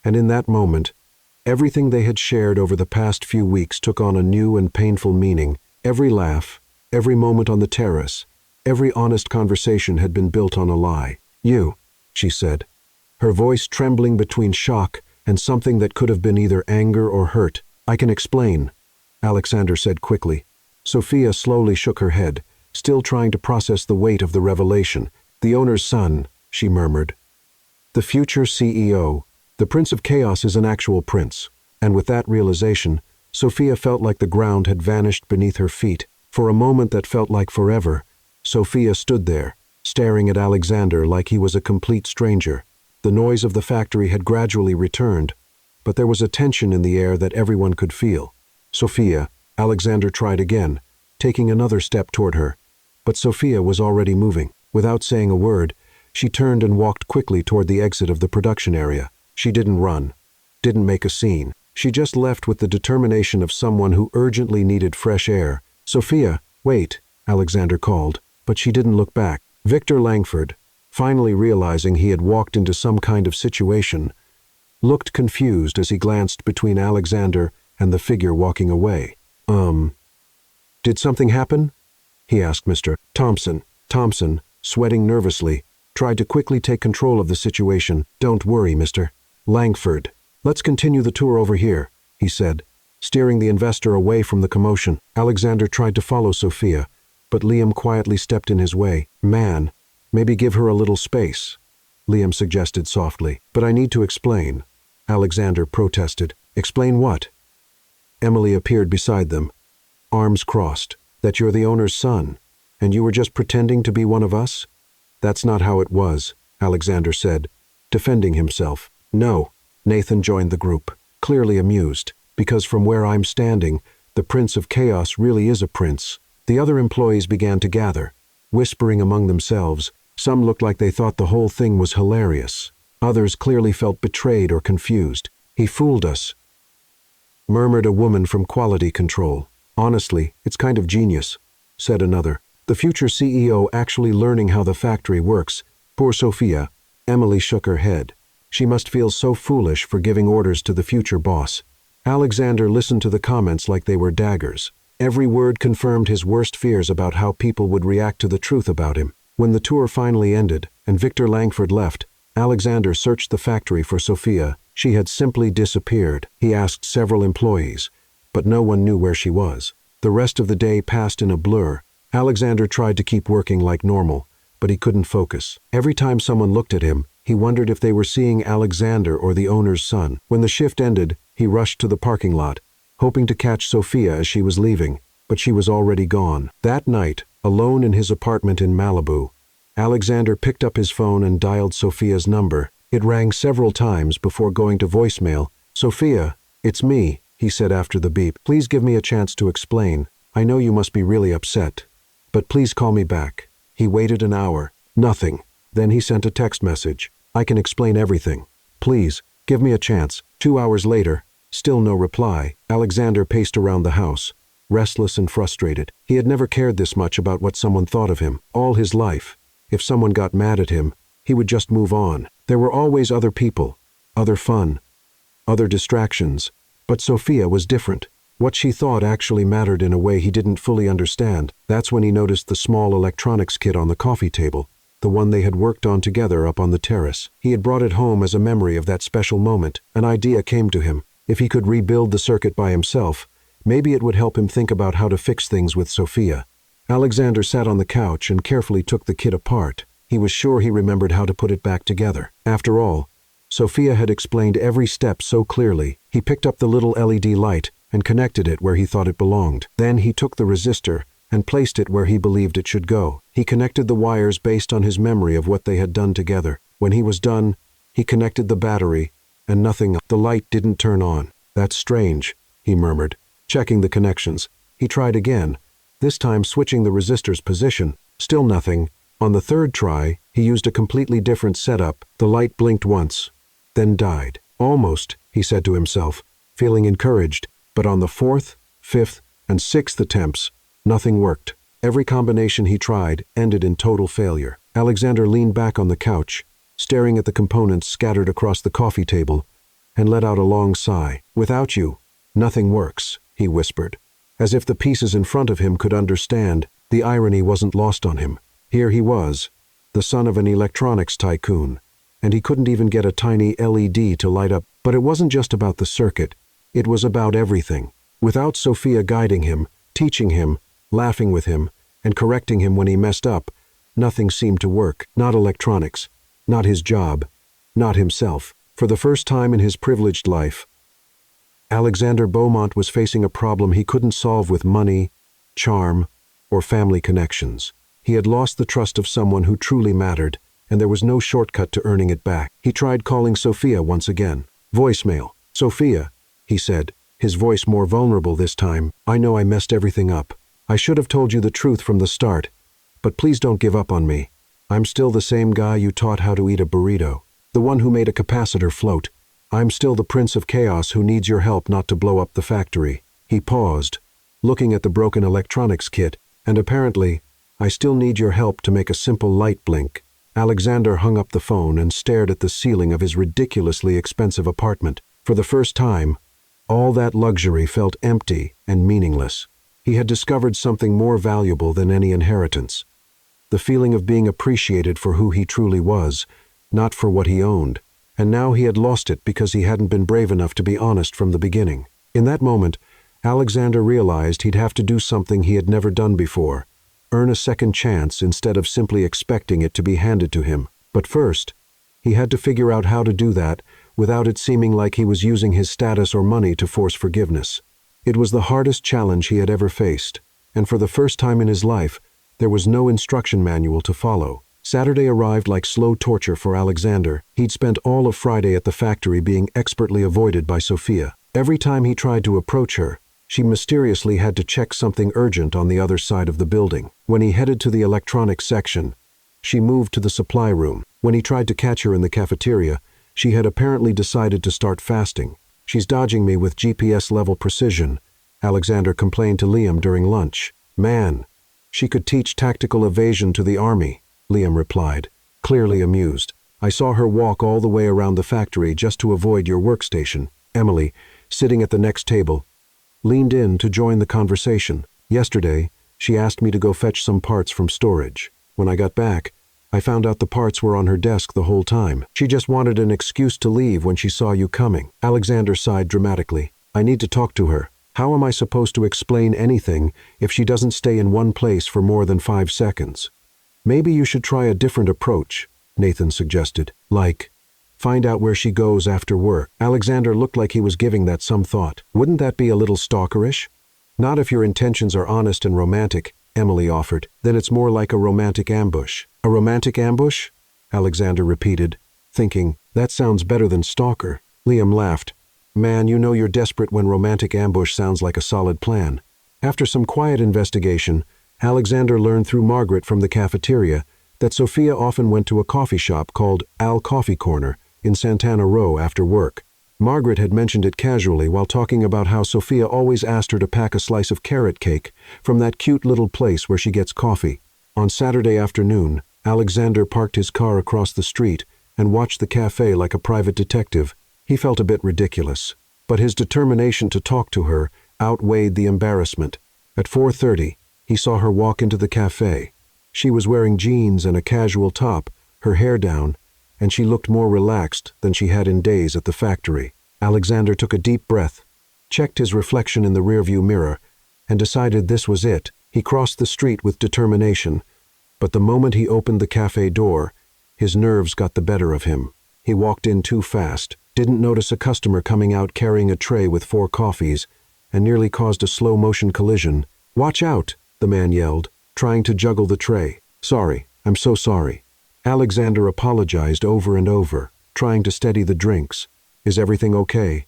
and in that moment, everything they had shared over the past few weeks took on a new and painful meaning. Every laugh, every moment on the terrace, every honest conversation had been built on a lie. You, she said, her voice trembling between shock and something that could have been either anger or hurt. I can explain, Alexander said quickly. Sophia slowly shook her head, still trying to process the weight of the revelation. The owner's son, she murmured. The future CEO, the The Prince of Chaos is an actual prince. And with that realization, Sophia felt like the ground had vanished beneath her feet. For a moment that felt like forever, Sophia stood there, staring at Alexander like he was a complete stranger. The noise of the factory had gradually returned, but there was a tension in the air that everyone could feel. Sophia, Alexander tried again, taking another step toward her. But Sophia was already moving. Without saying a word, she turned and walked quickly toward the exit of the production area. She didn't run, didn't make a scene. She just left with the determination of someone who urgently needed fresh air. "Sophia, wait," Alexander called, but she didn't look back. Victor Langford, finally realizing he had walked into some kind of situation, looked confused as he glanced between Alexander and the figure walking away. Did something happen?" he asked Mr. Thompson. Thompson, sweating nervously, tried to quickly take control of the situation. "Don't worry, Mr. Langford. Let's continue the tour over here," he said, steering the investor away from the commotion. Alexander tried to follow Sophia, but Liam quietly stepped in his way. "Man, maybe give her a little space," Liam suggested softly. "But I need to explain," Alexander protested. "Explain what?" Emily appeared beside them, arms crossed. "That you're the owner's son, and you were just pretending to be one of us?" "That's not how it was," Alexander said, defending himself. "No." Nathan joined the group, clearly amused, "because from where I'm standing, the Prince of Chaos really is a prince." The other employees began to gather, whispering among themselves. Some looked like they thought the whole thing was hilarious. Others clearly felt betrayed or confused. "He fooled us," murmured a woman from quality control. "Honestly, it's kind of genius," said another. "The future CEO actually learning how the factory works. Poor Sophia." Emily shook her head. She must feel so foolish for giving orders to the future boss. Alexander listened to the comments like they were daggers. Every word confirmed his worst fears about how people would react to the truth about him. When the tour finally ended and Victor Langford left, Alexander searched the factory for Sophia. She had simply disappeared. He asked several employees, but no one knew where she was. The rest of the day passed in a blur. Alexander tried to keep working like normal, but he couldn't focus. Every time someone looked at him, he wondered if they were seeing Alexander or the owner's son. When the shift ended, he rushed to the parking lot, hoping to catch Sophia as she was leaving, but she was already gone. That night, alone in his apartment in Malibu, Alexander picked up his phone and dialed Sophia's number. It rang several times before going to voicemail. "Sophia, it's me," he said after the beep. "Please give me a chance to explain. I know you must be really upset, but please call me back." He waited an hour. Nothing. Then he sent a text message. "I can explain everything. Please, give me a chance." 2 hours later, still no reply. Alexander paced around the house, restless and frustrated. He had never cared this much about what someone thought of him. All his life, if someone got mad at him, he would just move on. There were always other people, other fun, other distractions. But Sophia was different. What she thought actually mattered in a way he didn't fully understand. That's when he noticed the small electronics kit on the coffee table, the one they had worked on together up on the terrace. He had brought it home as a memory of that special moment. An idea came to him. If he could rebuild the circuit by himself, maybe it would help him think about how to fix things with Sophia. Alexander sat on the couch and carefully took the kit apart. He was sure he remembered how to put it back together. After all, Sophia had explained every step so clearly. He picked up the little LED light and connected it where he thought it belonged. Then he took the resistor and placed it where he believed it should go. He connected the wires based on his memory of what they had done together. When he was done, he connected the battery, and nothing. The light didn't turn on. "That's strange," he murmured, checking the connections. He tried again, this time switching the resistor's position. Still nothing. On the third try, he used a completely different setup. The light blinked once, then died. "Almost," he said to himself, feeling encouraged. But on the fourth, fifth, and sixth attempts, nothing worked. Every combination he tried ended in total failure. Alexander leaned back on the couch, staring at the components scattered across the coffee table, and let out a long sigh. "Without you, nothing works," he whispered. As if the pieces in front of him could understand, the irony wasn't lost on him. Here he was, the son of an electronics tycoon, and he couldn't even get a tiny LED to light up. But it wasn't just about the circuit. It was about everything. Without Sophia guiding him, teaching him, laughing with him, and correcting him when he messed up, nothing seemed to work. Not electronics, not his job, not himself. For the first time in his privileged life, Alexander Beaumont was facing a problem he couldn't solve with money, charm, or family connections. He had lost the trust of someone who truly mattered, and there was no shortcut to earning it back. He tried calling Sophia once again. Voicemail. "Sophia," he said, his voice more vulnerable this time. "I know I messed everything up. I should have told you the truth from the start, but please don't give up on me. I'm still the same guy you taught how to eat a burrito, the one who made a capacitor float. I'm still the Prince of Chaos who needs your help not to blow up the factory." He paused, looking at the broken electronics kit, "And apparently, I still need your help to make a simple light blink." Alexander hung up the phone and stared at the ceiling of his ridiculously expensive apartment. For the first time, all that luxury felt empty and meaningless. He had discovered something more valuable than any inheritance: the feeling of being appreciated for who he truly was, not for what he owned. And now he had lost it because he hadn't been brave enough to be honest from the beginning. In that moment, Alexander realized he'd have to do something he had never done before: earn a second chance instead of simply expecting it to be handed to him. But first, he had to figure out how to do that without it seeming like he was using his status or money to force forgiveness. It was the hardest challenge he had ever faced, and for the first time in his life, there was no instruction manual to follow. Saturday arrived like slow torture for Alexander. He'd spent all of Friday at the factory being expertly avoided by Sophia. Every time he tried to approach her, she mysteriously had to check something urgent on the other side of the building. When he headed to the electronics section, she moved to the supply room. When he tried to catch her in the cafeteria, she had apparently decided to start fasting. "She's dodging me with GPS-level precision," Alexander complained to Liam during lunch. "Man, she could teach tactical evasion to the army," Liam replied, clearly amused. "I saw her walk all the way around the factory just to avoid your workstation." Emily, sitting at the next table, leaned in to join the conversation. "Yesterday, she asked me to go fetch some parts from storage. When I got back, I found out the parts were on her desk the whole time. She just wanted an excuse to leave when she saw you coming." Alexander sighed dramatically. "I need to talk to her. How am I supposed to explain anything if she doesn't stay in one place for more than 5 seconds? "Maybe you should try a different approach," Nathan suggested. "Like, find out where she goes after work." Alexander looked like he was giving that some thought. "Wouldn't that be a little stalkerish?" "Not if your intentions are honest and romantic," Emily offered. "Then it's more like a romantic ambush." "A romantic ambush?" Alexander repeated, thinking, "That sounds better than stalker." Liam laughed. "Man, you know you're desperate when romantic ambush sounds like a solid plan." After some quiet investigation, Alexander learned through Margaret from the cafeteria that Sophia often went to a coffee shop called Al Coffee Corner in Santana Row after work. Margaret had mentioned it casually while talking about how Sophia always asked her to pack a slice of carrot cake from that cute little place where she gets coffee. On Saturday afternoon, Alexander parked his car across the street and watched the cafe like a private detective. He felt a bit ridiculous, but his determination to talk to her outweighed the embarrassment. At 4:30, he saw her walk into the cafe. She was wearing jeans and a casual top, her hair down, and she looked more relaxed than she had in days at the factory. Alexander took a deep breath, checked his reflection in the rearview mirror, and decided this was it. He crossed the street with determination, but the moment he opened the cafe door, his nerves got the better of him. He walked in too fast, didn't notice a customer coming out carrying a tray with 4 coffees, and nearly caused a slow-motion collision. "Watch out!" the man yelled, trying to juggle the tray. "Sorry, I'm so sorry." Alexander apologized over and over, trying to steady the drinks. "Is everything okay?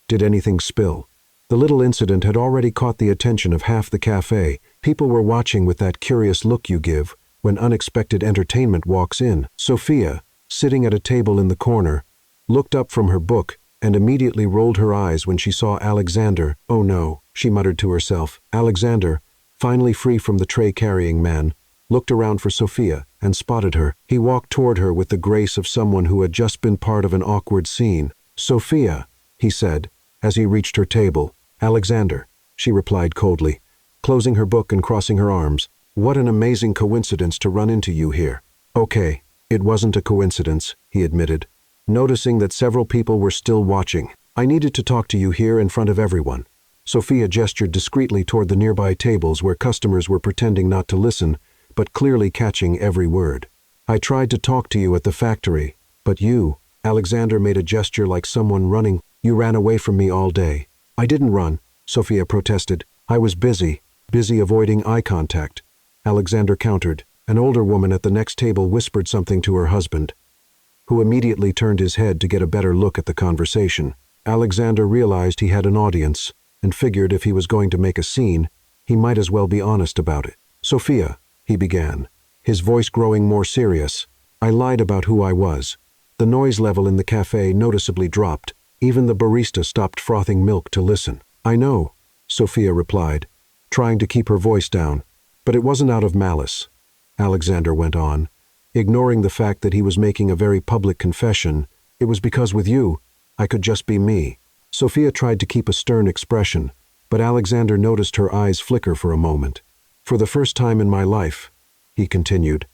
Did anything spill?" The little incident had already caught the attention of half the cafe. People were watching with that curious look you give when unexpected entertainment walks in. Sophia, sitting at a table in the corner, looked up from her book and immediately rolled her eyes when she saw Alexander. "Oh no," she muttered to herself. Alexander, finally free from the tray-carrying man, looked around for Sophia and spotted her. He walked toward her with the grace of someone who had just been part of an awkward scene. "Sophia," he said, as he reached her table. "Alexander," she replied coldly, closing her book and crossing her arms. "What an amazing coincidence to run into you here." "Okay, it wasn't a coincidence," he admitted, noticing that several people were still watching. "I needed to talk to you here in front of everyone." Sophia gestured discreetly toward the nearby tables where customers were pretending not to listen, but clearly catching every word. "I tried to talk to you at the factory, but you..." Alexander made a gesture like someone running. You ran away from me all day. I didn't run, Sophia protested. I was busy avoiding eye contact. Alexander countered. An older woman at the next table whispered something to her husband, who immediately turned his head to get a better look at the conversation. Alexander realized he had an audience and figured if he was going to make a scene, he might as well be honest about it. Sophia, he began, his voice growing more serious. I lied about who I was. The noise level in the cafe noticeably dropped. Even the barista stopped frothing milk to listen. I know, Sophia replied, trying to keep her voice down. But it wasn't out of malice, Alexander went on, ignoring the fact that he was making a very public confession. It was because with you, I could just be me. Sophia tried to keep a stern expression, but Alexander noticed her eyes flicker for a moment. For the first time in my life, he continued,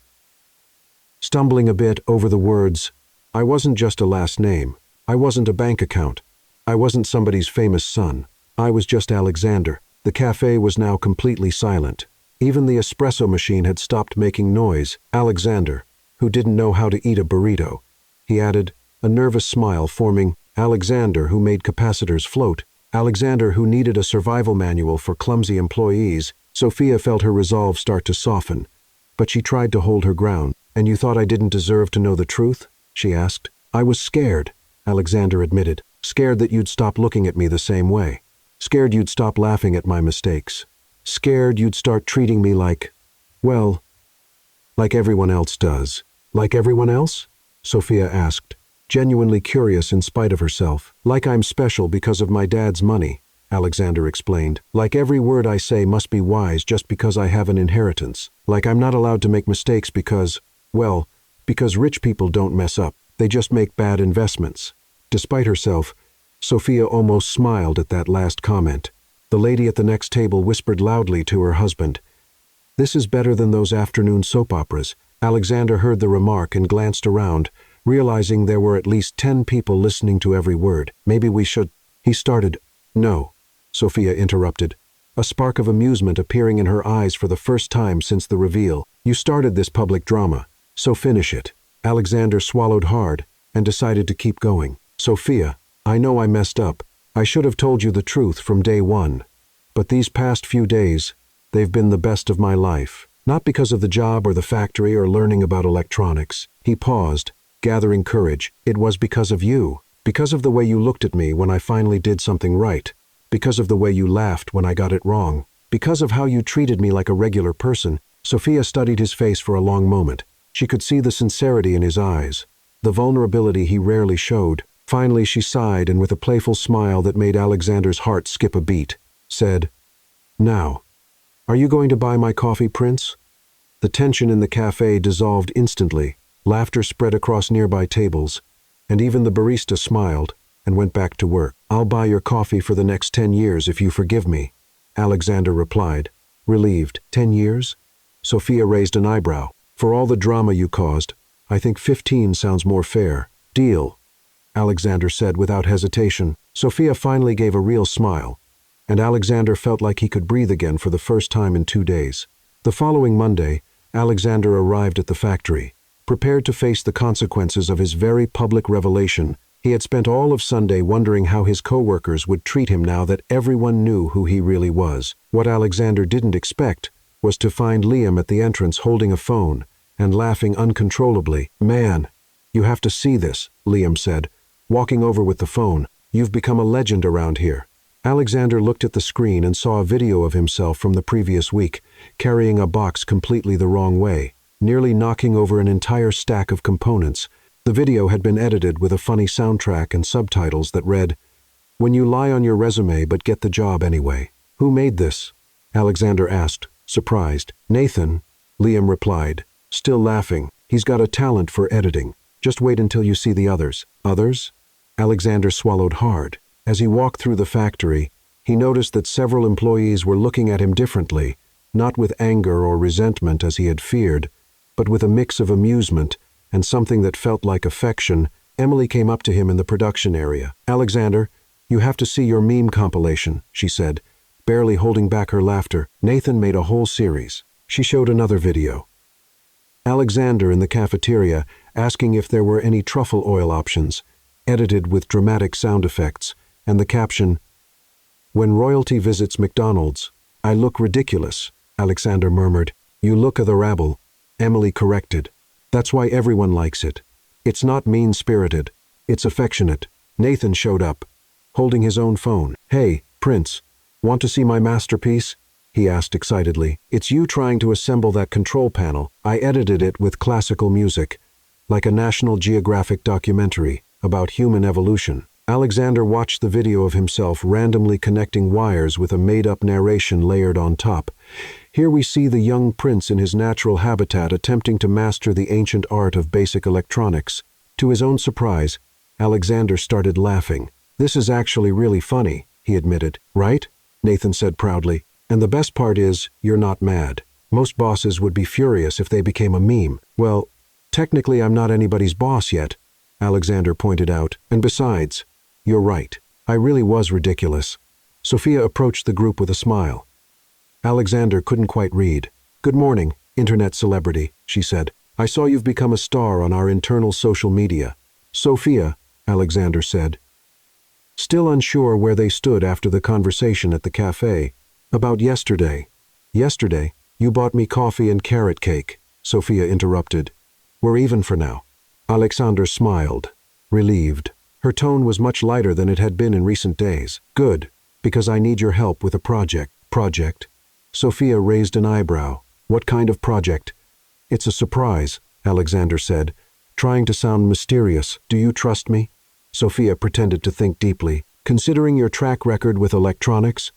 stumbling a bit over the words, I wasn't just a last name. I wasn't a bank account. I wasn't somebody's famous son. I was just Alexander. The cafe was now completely silent. Even the espresso machine had stopped making noise. Alexander, who didn't know how to eat a burrito, he added, a nervous smile forming. Alexander, who made capacitors float. Alexander, who needed a survival manual for clumsy employees. Sophia felt her resolve start to soften, but she tried to hold her ground. And you thought I didn't deserve to know the truth? She asked. I was scared, Alexander admitted. Scared that you'd stop looking at me the same way. Scared you'd stop laughing at my mistakes. Scared you'd start treating me like, well, like everyone else does. Like everyone else? Sophia asked, genuinely curious in spite of herself. Like I'm special because of my dad's money, Alexander explained. Like every word I say must be wise just because I have an inheritance. Like I'm not allowed to make mistakes because, well, because rich people don't mess up. They just make bad investments. Despite herself, Sophia almost smiled at that last comment. The lady at the next table whispered loudly to her husband, this is better than those afternoon soap operas. Alexander heard the remark and glanced around, realizing there were at least 10 people listening to every word. Maybe we should... He started. No, Sophia interrupted, a spark of amusement appearing in her eyes for the first time since the reveal. You started this public drama, so finish it. Alexander swallowed hard and decided to keep going. Sophia, I know I messed up. I should have told you the truth from day one. But these past few days, they've been the best of my life. Not because of the job or the factory or learning about electronics. He paused, gathering courage. It was because of you. Because of the way you looked at me when I finally did something right. Because of the way you laughed when I got it wrong. Because of how you treated me like a regular person. Sophia studied his face for a long moment. She could see the sincerity in his eyes, the vulnerability he rarely showed. Finally she sighed and with a playful smile that made Alexander's heart skip a beat, said, Now, are you going to buy my coffee, Prince? The tension in the cafe dissolved instantly. Laughter spread across nearby tables, and even the barista smiled and went back to work. I'll buy your coffee for the next 10 years if you forgive me, Alexander replied, relieved. 10 years? Sophia raised an eyebrow. For all the drama you caused, I think 15 sounds more fair. Deal, Alexander said without hesitation. Sophia finally gave a real smile, and Alexander felt like he could breathe again for the first time in 2 days. The following Monday, Alexander arrived at the factory, prepared to face the consequences of his very public revelation. He had spent all of Sunday wondering how his co-workers would treat him now that everyone knew who he really was. What Alexander didn't expect was to find Liam at the entrance holding a phone and laughing uncontrollably. Man, you have to see this, Liam said, walking over with the phone. You've become a legend around here. Alexander looked at the screen and saw a video of himself from the previous week, carrying a box completely the wrong way, nearly knocking over an entire stack of components. The video had been edited with a funny soundtrack and subtitles that read, When you lie on your resume but get the job anyway. Who made this? Alexander asked, surprised. Nathan, Liam replied, still laughing. He's got a talent for editing. Just wait until you see the others. Others? Alexander swallowed hard. As he walked through the factory, he noticed that several employees were looking at him differently, not with anger or resentment as he had feared, but with a mix of amusement and something that felt like affection. Emily came up to him in the production area. Alexander, you have to see your meme compilation, she said, barely holding back her laughter. Nathan made a whole series. She showed another video. Alexander in the cafeteria asking if there were any truffle oil options, edited with dramatic sound effects, and the caption, "When royalty visits McDonald's, I look ridiculous," Alexander murmured. "You look a the rabble," Emily corrected. "That's why everyone likes it. It's not mean-spirited. It's affectionate." Nathan showed up, holding his own phone. "Hey, Prince, want to see my masterpiece?" he asked excitedly. "It's you trying to assemble that control panel. I edited it with classical music, like a National Geographic documentary about human evolution." Alexander watched the video of himself randomly connecting wires with a made-up narration layered on top. Here we see the young prince in his natural habitat attempting to master the ancient art of basic electronics. To his own surprise, Alexander started laughing. "This is actually really funny," he admitted. "Right?" Nathan said proudly. "And the best part is, you're not mad. Most bosses would be furious if they became a meme." "Well, technically I'm not anybody's boss yet," Alexander pointed out. "And besides, you're right. I really was ridiculous." Sophia approached the group with a smile. Alexander couldn't quite read. "Good morning, internet celebrity," she said. "I saw you've become a star on our internal social media." "Sophia," Alexander said, still unsure where they stood after the conversation at the cafe. "About yesterday." "Yesterday, you bought me coffee and carrot cake," Sophia interrupted. "We're even for now." Alexander smiled, relieved. Her tone was much lighter than it had been in recent days. "Good, because I need your help with a project." "Project?" Sophia raised an eyebrow. "What kind of project?" "It's a surprise," Alexander said, trying to sound mysterious. "Do you trust me?" Sophia pretended to think deeply. "Considering your track record with electronics?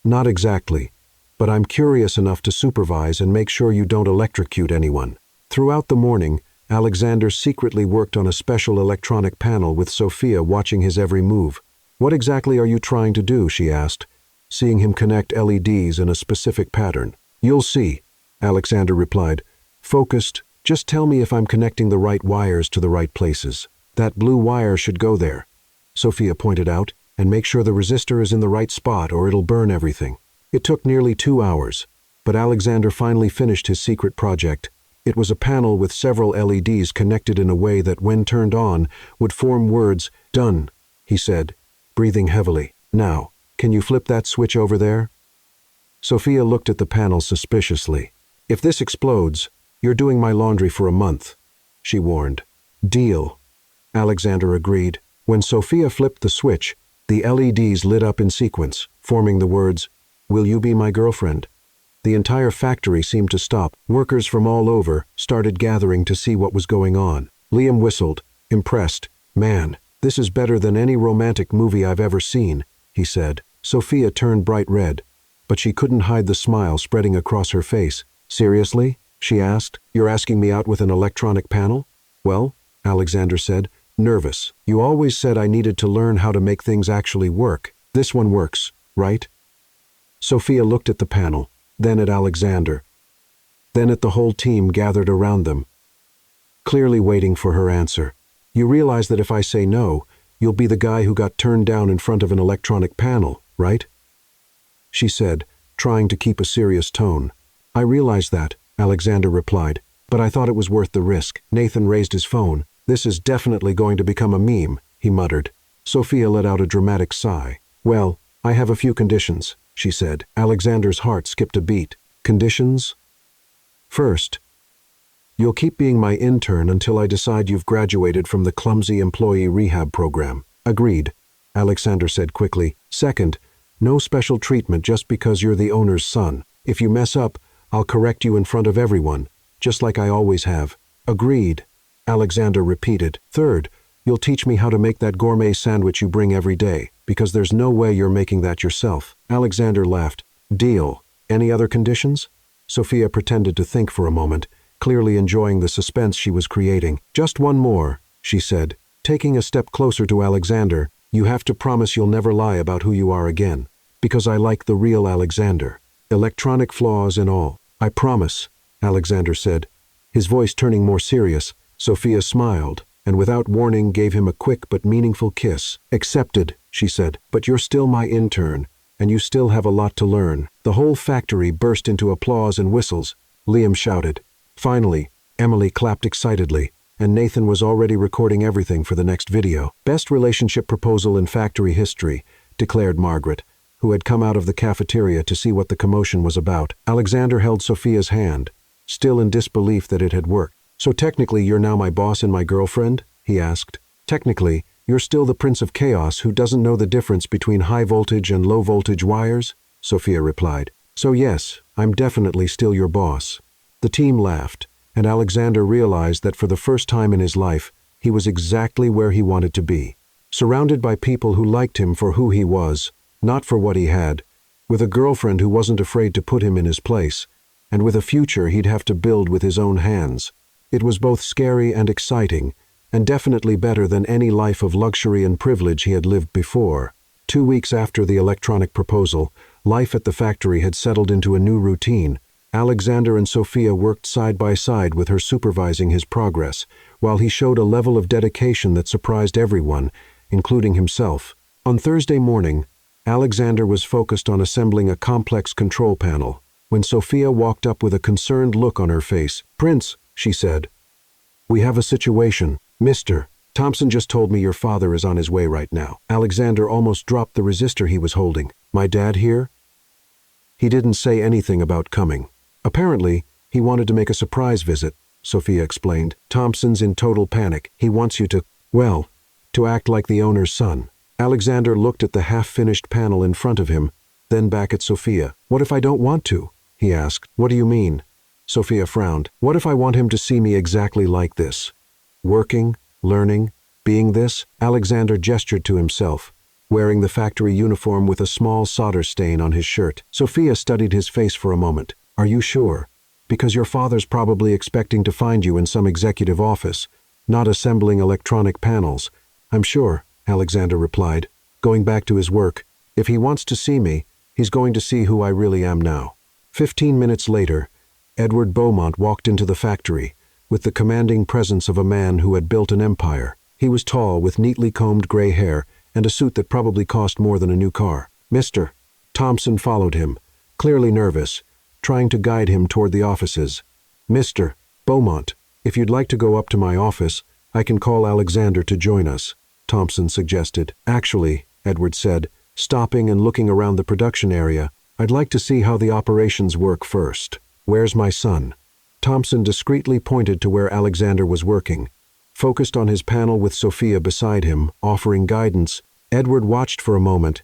Not exactly, but I'm curious enough to supervise and make sure you don't electrocute anyone." Throughout the morning, Alexander secretly worked on a special electronic panel with Sophia watching his every move. "What exactly are you trying to do?" she asked, seeing him connect LEDs in a specific pattern. "You'll see," Alexander replied. "Focused, just tell me if I'm connecting the right wires to the right places. That blue wire should go there," Sophia pointed out, "and make sure the resistor is in the right spot or it'll burn everything." It took nearly 2 hours, but Alexander finally finished his secret project. It was a panel with several LEDs connected in a way that, when turned on, would form words. "Done," he said, breathing heavily. "Now, can you flip that switch over there?" Sophia looked at the panel suspiciously. "If this explodes, you're doing my laundry for a month," she warned. "Deal," Alexander agreed. When Sophia flipped the switch, the LEDs lit up in sequence, forming the words, "Will you be my girlfriend?" The entire factory seemed to stop. Workers from all over started gathering to see what was going on. Liam whistled, impressed. "Man, this is better than any romantic movie I've ever seen," he said. Sophia turned bright red, but she couldn't hide the smile spreading across her face. "Seriously?" she asked. "You're asking me out with an electronic panel?" "Well," Alexander said, nervous. "You always said I needed to learn how to make things actually work. This one works, right?" Sophia looked at the panel, then at Alexander, then at the whole team gathered around them, clearly waiting for her answer. "You realize that if I say no, you'll be the guy who got turned down in front of an electronic panel, right?" she said, trying to keep a serious tone. "I realize that," Alexander replied, "but I thought it was worth the risk." Nathan raised his phone. "This is definitely going to become a meme," he muttered. Sophia let out a dramatic sigh. "Well, I have a few conditions," she said. Alexander's heart skipped a beat. "Conditions?" "First, you'll keep being my intern until I decide you've graduated from the clumsy employee rehab program." "Agreed," Alexander said quickly. "Second, no special treatment just because you're the owner's son. If you mess up, I'll correct you in front of everyone, just like I always have." "Agreed," Alexander repeated. "Third, you'll teach me how to make that gourmet sandwich you bring every day, because there's no way you're making that yourself." Alexander laughed. "Deal. Any other conditions?" Sophia pretended to think for a moment, clearly enjoying the suspense she was creating. "Just one more," she said, taking a step closer to Alexander. "You have to promise you'll never lie about who you are again, because I like the real Alexander, electronic flaws and all." "I promise," Alexander said, his voice turning more serious. Sophia smiled, and without warning gave him a quick but meaningful kiss. "Accepted," she said, "but you're still my intern, and you still have a lot to learn." The whole factory burst into applause and whistles. Liam shouted, "Finally, Emily clapped excitedly, and Nathan was already recording everything for the next video. "Best relationship proposal in factory history," declared Margaret, who had come out of the cafeteria to see what the commotion was about. Alexander held Sophia's hand, still in disbelief that it had worked. "So technically you're now my boss and my girlfriend?" he asked. "Technically, you're still the Prince of Chaos who doesn't know the difference between high voltage and low voltage wires?" Sophia replied. "So yes, I'm definitely still your boss." The team laughed, and Alexander realized that for the first time in his life, he was exactly where he wanted to be. Surrounded by people who liked him for who he was, not for what he had, with a girlfriend who wasn't afraid to put him in his place, and with a future he'd have to build with his own hands. It was both scary and exciting, and definitely better than any life of luxury and privilege he had lived before. 2 weeks after the electronic proposal, life at the factory had settled into a new routine. Alexander and Sophia worked side by side with her supervising his progress, while he showed a level of dedication that surprised everyone, including himself. On Thursday morning, Alexander was focused on assembling a complex control panel, when Sophia walked up with a concerned look on her face. "Prince," she said, "we have a situation. Mr. Thompson just told me your father is on his way right now." Alexander almost dropped the resistor he was holding. "My dad here?" "He didn't say anything about coming. Apparently, he wanted to make a surprise visit," Sophia explained. "Thompson's in total panic. He wants you to act like the owner's son." Alexander looked at the half-finished panel in front of him, then back at Sophia. "What if I don't want to?" he asked. "What do you mean?" Sophia frowned. "What if I want him to see me exactly like this? Working, learning, being this?" Alexander gestured to himself, wearing the factory uniform with a small solder stain on his shirt. Sophia studied his face for a moment. "Are you sure? Because your father's probably expecting to find you in some executive office, not assembling electronic panels." "I'm sure," Alexander replied, going back to his work. "If he wants to see me, he's going to see who I really am now." 15 minutes later, Edward Beaumont walked into the factory, with the commanding presence of a man who had built an empire. He was tall, with neatly combed gray hair, and a suit that probably cost more than a new car. "Mr. Thompson followed him, clearly nervous, trying to guide him toward the offices. "Mr. Beaumont, if you'd like to go up to my office, I can call Alexander to join us," Thompson suggested. "Actually," Edward said, stopping and looking around the production area, "I'd like to see how the operations work first. Where's my son?" Thompson discreetly pointed to where Alexander was working. Focused on his panel with Sophia beside him, offering guidance, Edward watched for a moment,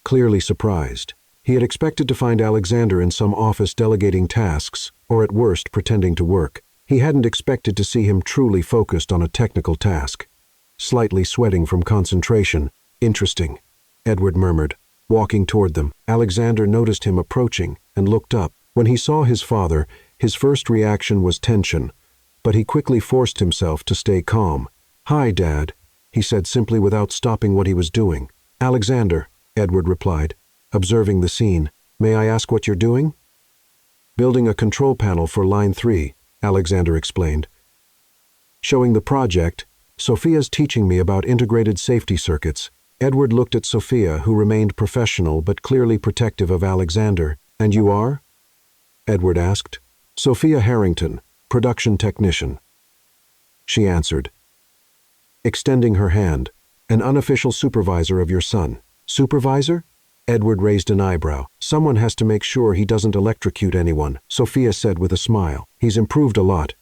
clearly surprised. He had expected to find Alexander in some office delegating tasks, or at worst pretending to work. He hadn't expected to see him truly focused on a technical task. Slightly sweating from concentration. "Interesting," Edward murmured, walking toward them. Alexander noticed him approaching and looked up. When he saw his father, his first reaction was tension, but he quickly forced himself to stay calm. "Hi, Dad," he said simply without stopping what he was doing. "Alexander," Edward replied, observing the scene. "May I ask what you're doing?" "Building a control panel for Line 3, Alexander explained. "Showing the project, Sophia's teaching me about integrated safety circuits." Edward looked at Sophia, who remained professional but clearly protective of Alexander. "And you are?" Edward asked. "Sophia Harrington, production technician," she answered, extending her hand. "An unofficial supervisor of your son." "Supervisor?" Edward raised an eyebrow. "Someone has to make sure he doesn't electrocute anyone," Sophia said with a smile. "He's improved a lot,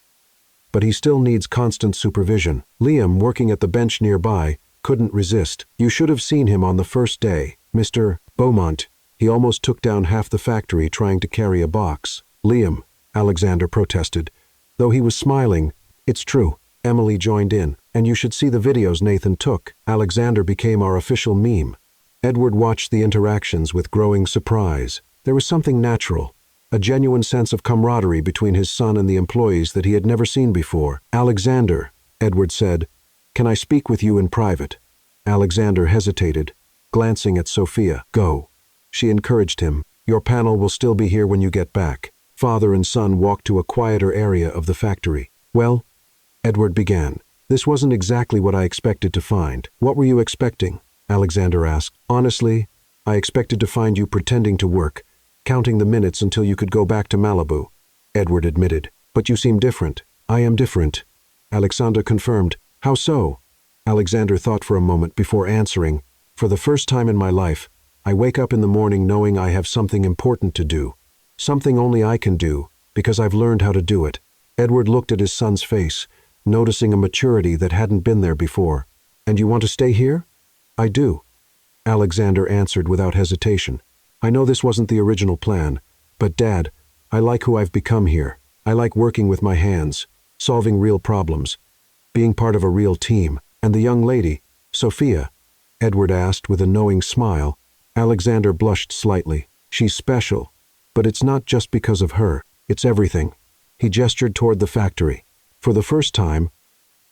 but he still needs constant supervision." Liam, working at the bench nearby, couldn't resist. "You should have seen him on the first day, Mr. Beaumont. He almost took down half the factory trying to carry a box." "Liam," Alexander protested, though he was smiling. "It's true," Emily joined in. "And you should see the videos Nathan took." Alexander became our official meme. Edward watched the interactions with growing surprise. There was something natural, a genuine sense of camaraderie between his son and the employees that he had never seen before. "Alexander," Edward said, "can I speak with you in private?" Alexander hesitated, glancing at Sophia. "Go," she encouraged him. "Your panel will still be here when you get back." Father and son walked to a quieter area of the factory. "Well," Edward began, "this wasn't exactly what I expected to find." "What were you expecting?" Alexander asked. "Honestly, I expected to find you pretending to work, counting the minutes until you could go back to Malibu," Edward admitted. "But you seem different. I am different. Alexander confirmed. How so? Alexander thought for a moment before answering. For the first time in my life, I wake up in the morning knowing I have something important to do. Something only I can do, because I've learned how to do it. Edward looked at his son's face, noticing a maturity that hadn't been there before. And you want to stay here? I do. Alexander answered without hesitation. I know this wasn't the original plan, but Dad, I like who I've become here. I like working with my hands, solving real problems, being part of a real team. And the young lady, Sophia? Edward asked with a knowing smile. Alexander blushed slightly. She's special, but it's not just because of her. It's everything. He gestured toward the factory. For the first time,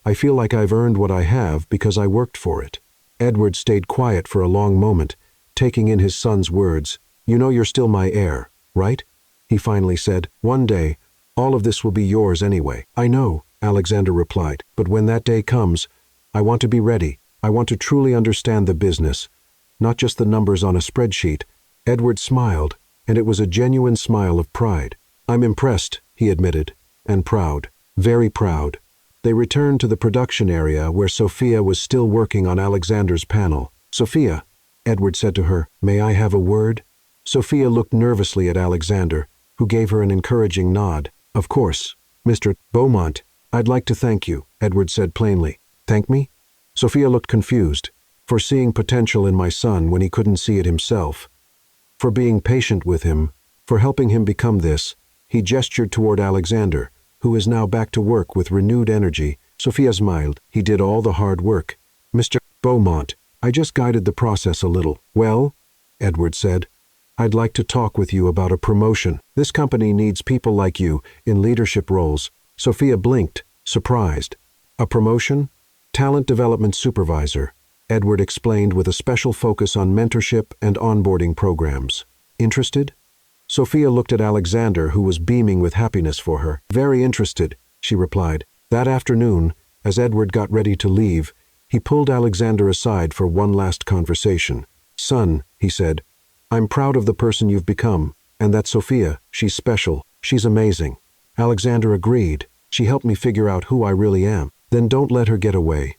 I feel like I've earned what I have because I worked for it. Edward stayed quiet for a long moment, taking in his son's words. You know you're still my heir, right? He finally said. One day, all of this will be yours anyway. I know, Alexander replied, but when that day comes, I want to be ready. I want to truly understand the business, not just the numbers on a spreadsheet. Edward smiled, and it was a genuine smile of pride. I'm impressed, he admitted, and proud, very proud. They returned to the production area where Sophia was still working on Alexander's panel. Sophia, Edward said to her, may I have a word? Sophia looked nervously at Alexander, who gave her an encouraging nod. Of course, Mr. Beaumont, I'd like to thank you, Edward said plainly. Thank me? Sophia looked confused, for seeing potential in my son when he couldn't see it himself, for being patient with him, for helping him become this. He gestured toward Alexander, who is now back to work with renewed energy. Sophia smiled. He did all the hard work. Mr. Beaumont, I just guided the process a little. Well, Edward said, I'd like to talk with you about a promotion. This company needs people like you in leadership roles. Sophia blinked, surprised. A promotion? Talent Development Supervisor, Edward explained with a special focus on mentorship and onboarding programs. Interested? Sophia looked at Alexander, who was beaming with happiness for her. Very interested, she replied. That afternoon, as Edward got ready to leave, he pulled Alexander aside for one last conversation. Son, he said, I'm proud of the person you've become, and that Sophia, she's special, she's amazing. Alexander agreed. She helped me figure out who I really am. Then don't let her get away,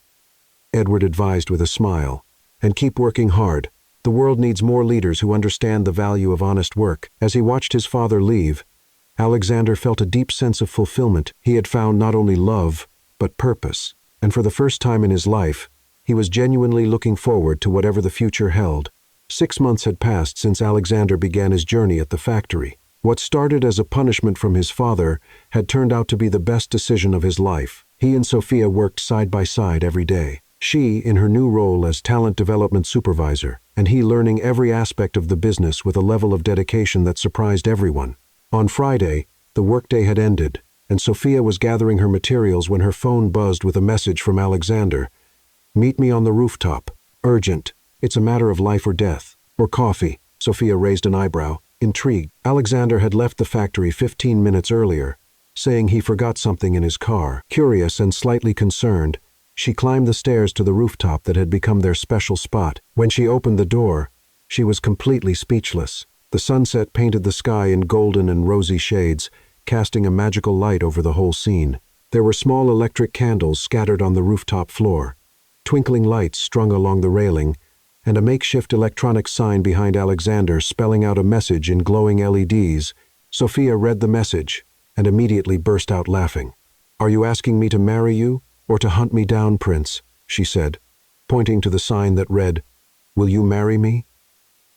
Edward advised with a smile. And keep working hard. The world needs more leaders who understand the value of honest work. As he watched his father leave, Alexander felt a deep sense of fulfillment. He had found not only love, but purpose. And for the first time in his life, he was genuinely looking forward to whatever the future held. 6 months had passed since Alexander began his journey at the factory. What started as a punishment from his father had turned out to be the best decision of his life. He and Sophia worked side by side every day. She in her new role as Talent Development Supervisor, and he learning every aspect of the business with a level of dedication that surprised everyone. On Friday, the workday had ended, and Sophia was gathering her materials when her phone buzzed with a message from Alexander. Meet me on the rooftop. Urgent. It's a matter of life or death. Or coffee. Sophia raised an eyebrow, intrigued. Alexander had left the factory 15 minutes earlier, saying he forgot something in his car. Curious and slightly concerned, she climbed the stairs to the rooftop that had become their special spot. When she opened the door, she was completely speechless. The sunset painted the sky in golden and rosy shades, casting a magical light over the whole scene. There were small electric candles scattered on the rooftop floor, twinkling lights strung along the railing, and a makeshift electronic sign behind Alexander spelling out a message in glowing LEDs. Sophia read the message and immediately burst out laughing. Are you asking me to marry you or to hunt me down, Prince? She said, pointing to the sign that read, Will you marry me?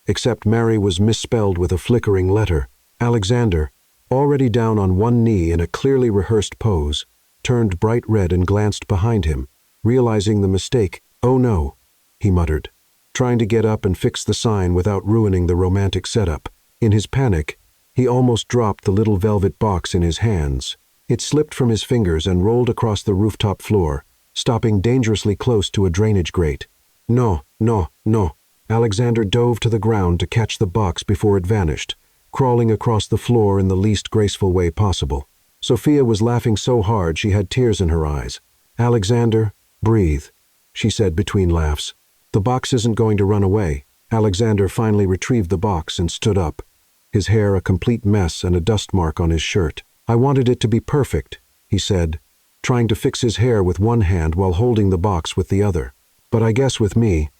Except marry was misspelled with a flickering letter. Alexander, already down on one knee in a clearly rehearsed pose, turned bright red and glanced behind him, realizing the mistake. Oh no, he muttered, trying to get up and fix the sign without ruining the romantic setup. In his panic, he almost dropped the little velvet box in his hands. It slipped from his fingers and rolled across the rooftop floor, stopping dangerously close to a drainage grate. No, no, no. Alexander dove to the ground to catch the box before it vanished, crawling across the floor in the least graceful way possible. Sophia was laughing so hard she had tears in her eyes. Alexander, breathe, she said between laughs. The box isn't going to run away. Alexander finally retrieved the box and stood up, his hair a complete mess and a dust mark on his shirt. I wanted it to be perfect, he said, trying to fix his hair with one hand while holding the box with the other. But I guess with me,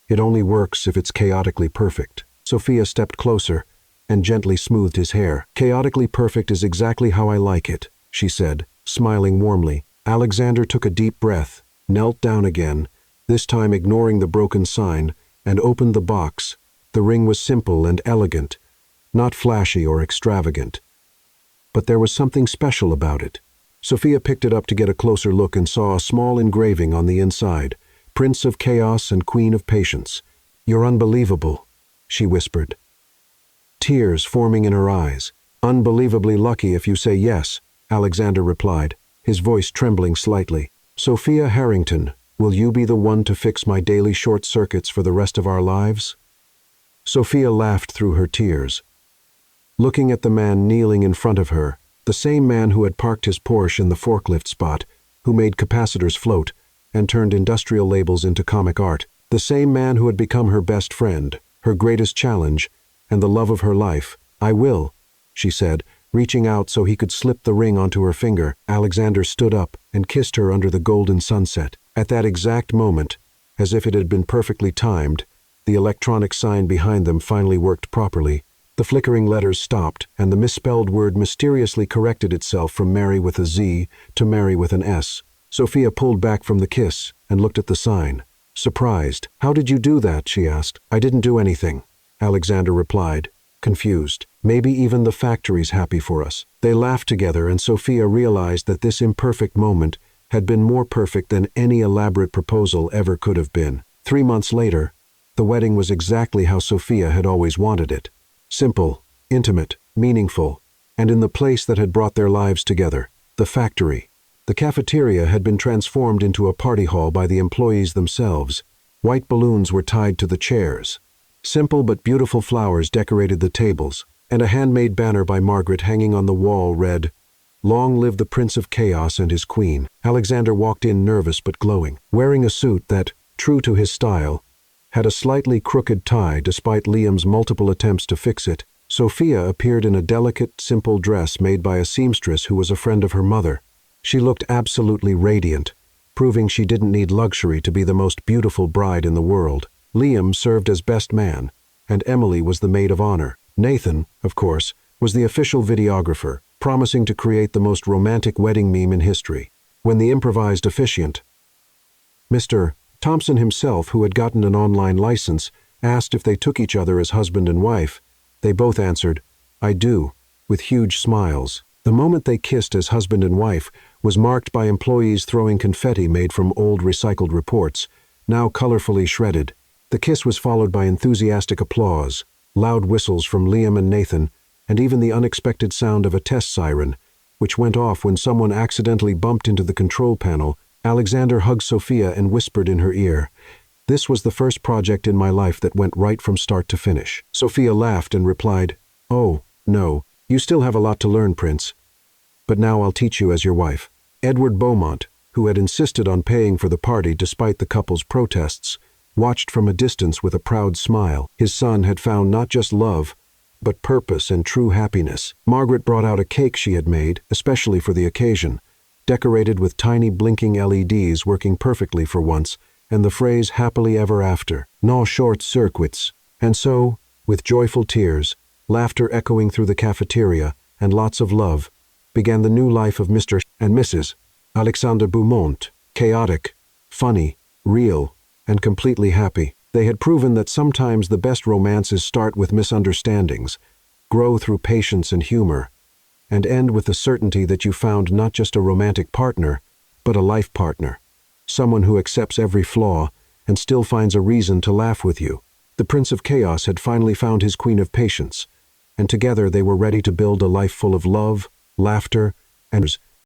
it only works if it's chaotically perfect. Sophia stepped closer and gently smoothed his hair. Chaotically perfect is exactly how I like it, she said, smiling warmly. Alexander took a deep breath, knelt down again, this time ignoring the broken sign, and opened the box. The ring was simple and elegant, not flashy or extravagant. But there was something special about it. Sophia picked it up to get a closer look and saw a small engraving on the inside, Prince of Chaos and Queen of Patience. "You're unbelievable," she whispered, tears forming in her eyes. "Unbelievably lucky if you say yes," Alexander replied, his voice trembling slightly. "Sophia Harrington, will you be the one to fix my daily short circuits for the rest of our lives?" Sophia laughed through her tears, looking at the man kneeling in front of her, the same man who had parked his Porsche in the forklift spot, who made capacitors float and turned industrial labels into comic art, the same man who had become her best friend, her greatest challenge, and the love of her life. "I will," she said, reaching out so he could slip the ring onto her finger. Alexander stood up and kissed her under the golden sunset. At that exact moment, as if it had been perfectly timed, the electronic sign behind them finally worked properly. The flickering letters stopped, and the misspelled word mysteriously corrected itself from Mary with a Z to Mary with an S. Sophia pulled back from the kiss and looked at the sign, surprised. "How did you do that?" she asked. "I didn't do anything," Alexander replied, confused. "Maybe even the factory's happy for us." They laughed together, and Sophia realized that this imperfect moment had been more perfect than any elaborate proposal ever could have been. 3 months later, the wedding was exactly how Sophia had always wanted it. Simple, intimate, meaningful, and in the place that had brought their lives together, the factory. The cafeteria had been transformed into a party hall by the employees themselves. White balloons were tied to the chairs. Simple but beautiful flowers decorated the tables, and a handmade banner by Margaret hanging on the wall read, "Long live the Prince of Chaos and his Queen." Alexander walked in nervous but glowing, wearing a suit that, true to his style, had a slightly crooked tie despite Liam's multiple attempts to fix it. Sophia appeared in a delicate, simple dress made by a seamstress who was a friend of her mother. She looked absolutely radiant, proving she didn't need luxury to be the most beautiful bride in the world. Liam served as best man, and Emily was the maid of honor. Nathan, of course, was the official videographer, promising to create the most romantic wedding meme in history. When the improvised officiant, Mr. Thompson himself, who had gotten an online license, asked if they took each other as husband and wife, they both answered, "I do," with huge smiles. The moment they kissed as husband and wife was marked by employees throwing confetti made from old recycled reports, now colorfully shredded. The kiss was followed by enthusiastic applause, loud whistles from Liam and Nathan, and even the unexpected sound of a test siren, which went off when someone accidentally bumped into the control panel. Alexander hugged Sophia and whispered in her ear, "This was the first project in my life that went right from start to finish." Sophia laughed and replied, "Oh, no, you still have a lot to learn, Prince. But now I'll teach you as your wife." Edward Beaumont, who had insisted on paying for the party despite the couple's protests, watched from a distance with a proud smile. His son had found not just love, but purpose and true happiness. Margaret brought out a cake she had made, especially for the occasion, decorated with tiny blinking LEDs working perfectly for once, and the phrase "happily ever after," no short circuits. And so, with joyful tears, laughter echoing through the cafeteria, and lots of love, began the new life of Mr. and Mrs. Alexander Beaumont, chaotic, funny, real, and completely happy. They had proven that sometimes the best romances start with misunderstandings, grow through patience and humor, and end with the certainty that you found not just a romantic partner, but a life partner, someone who accepts every flaw and still finds a reason to laugh with you. The Prince of Chaos had finally found his Queen of Patience, and together they were ready to build a life full of love, laughter, and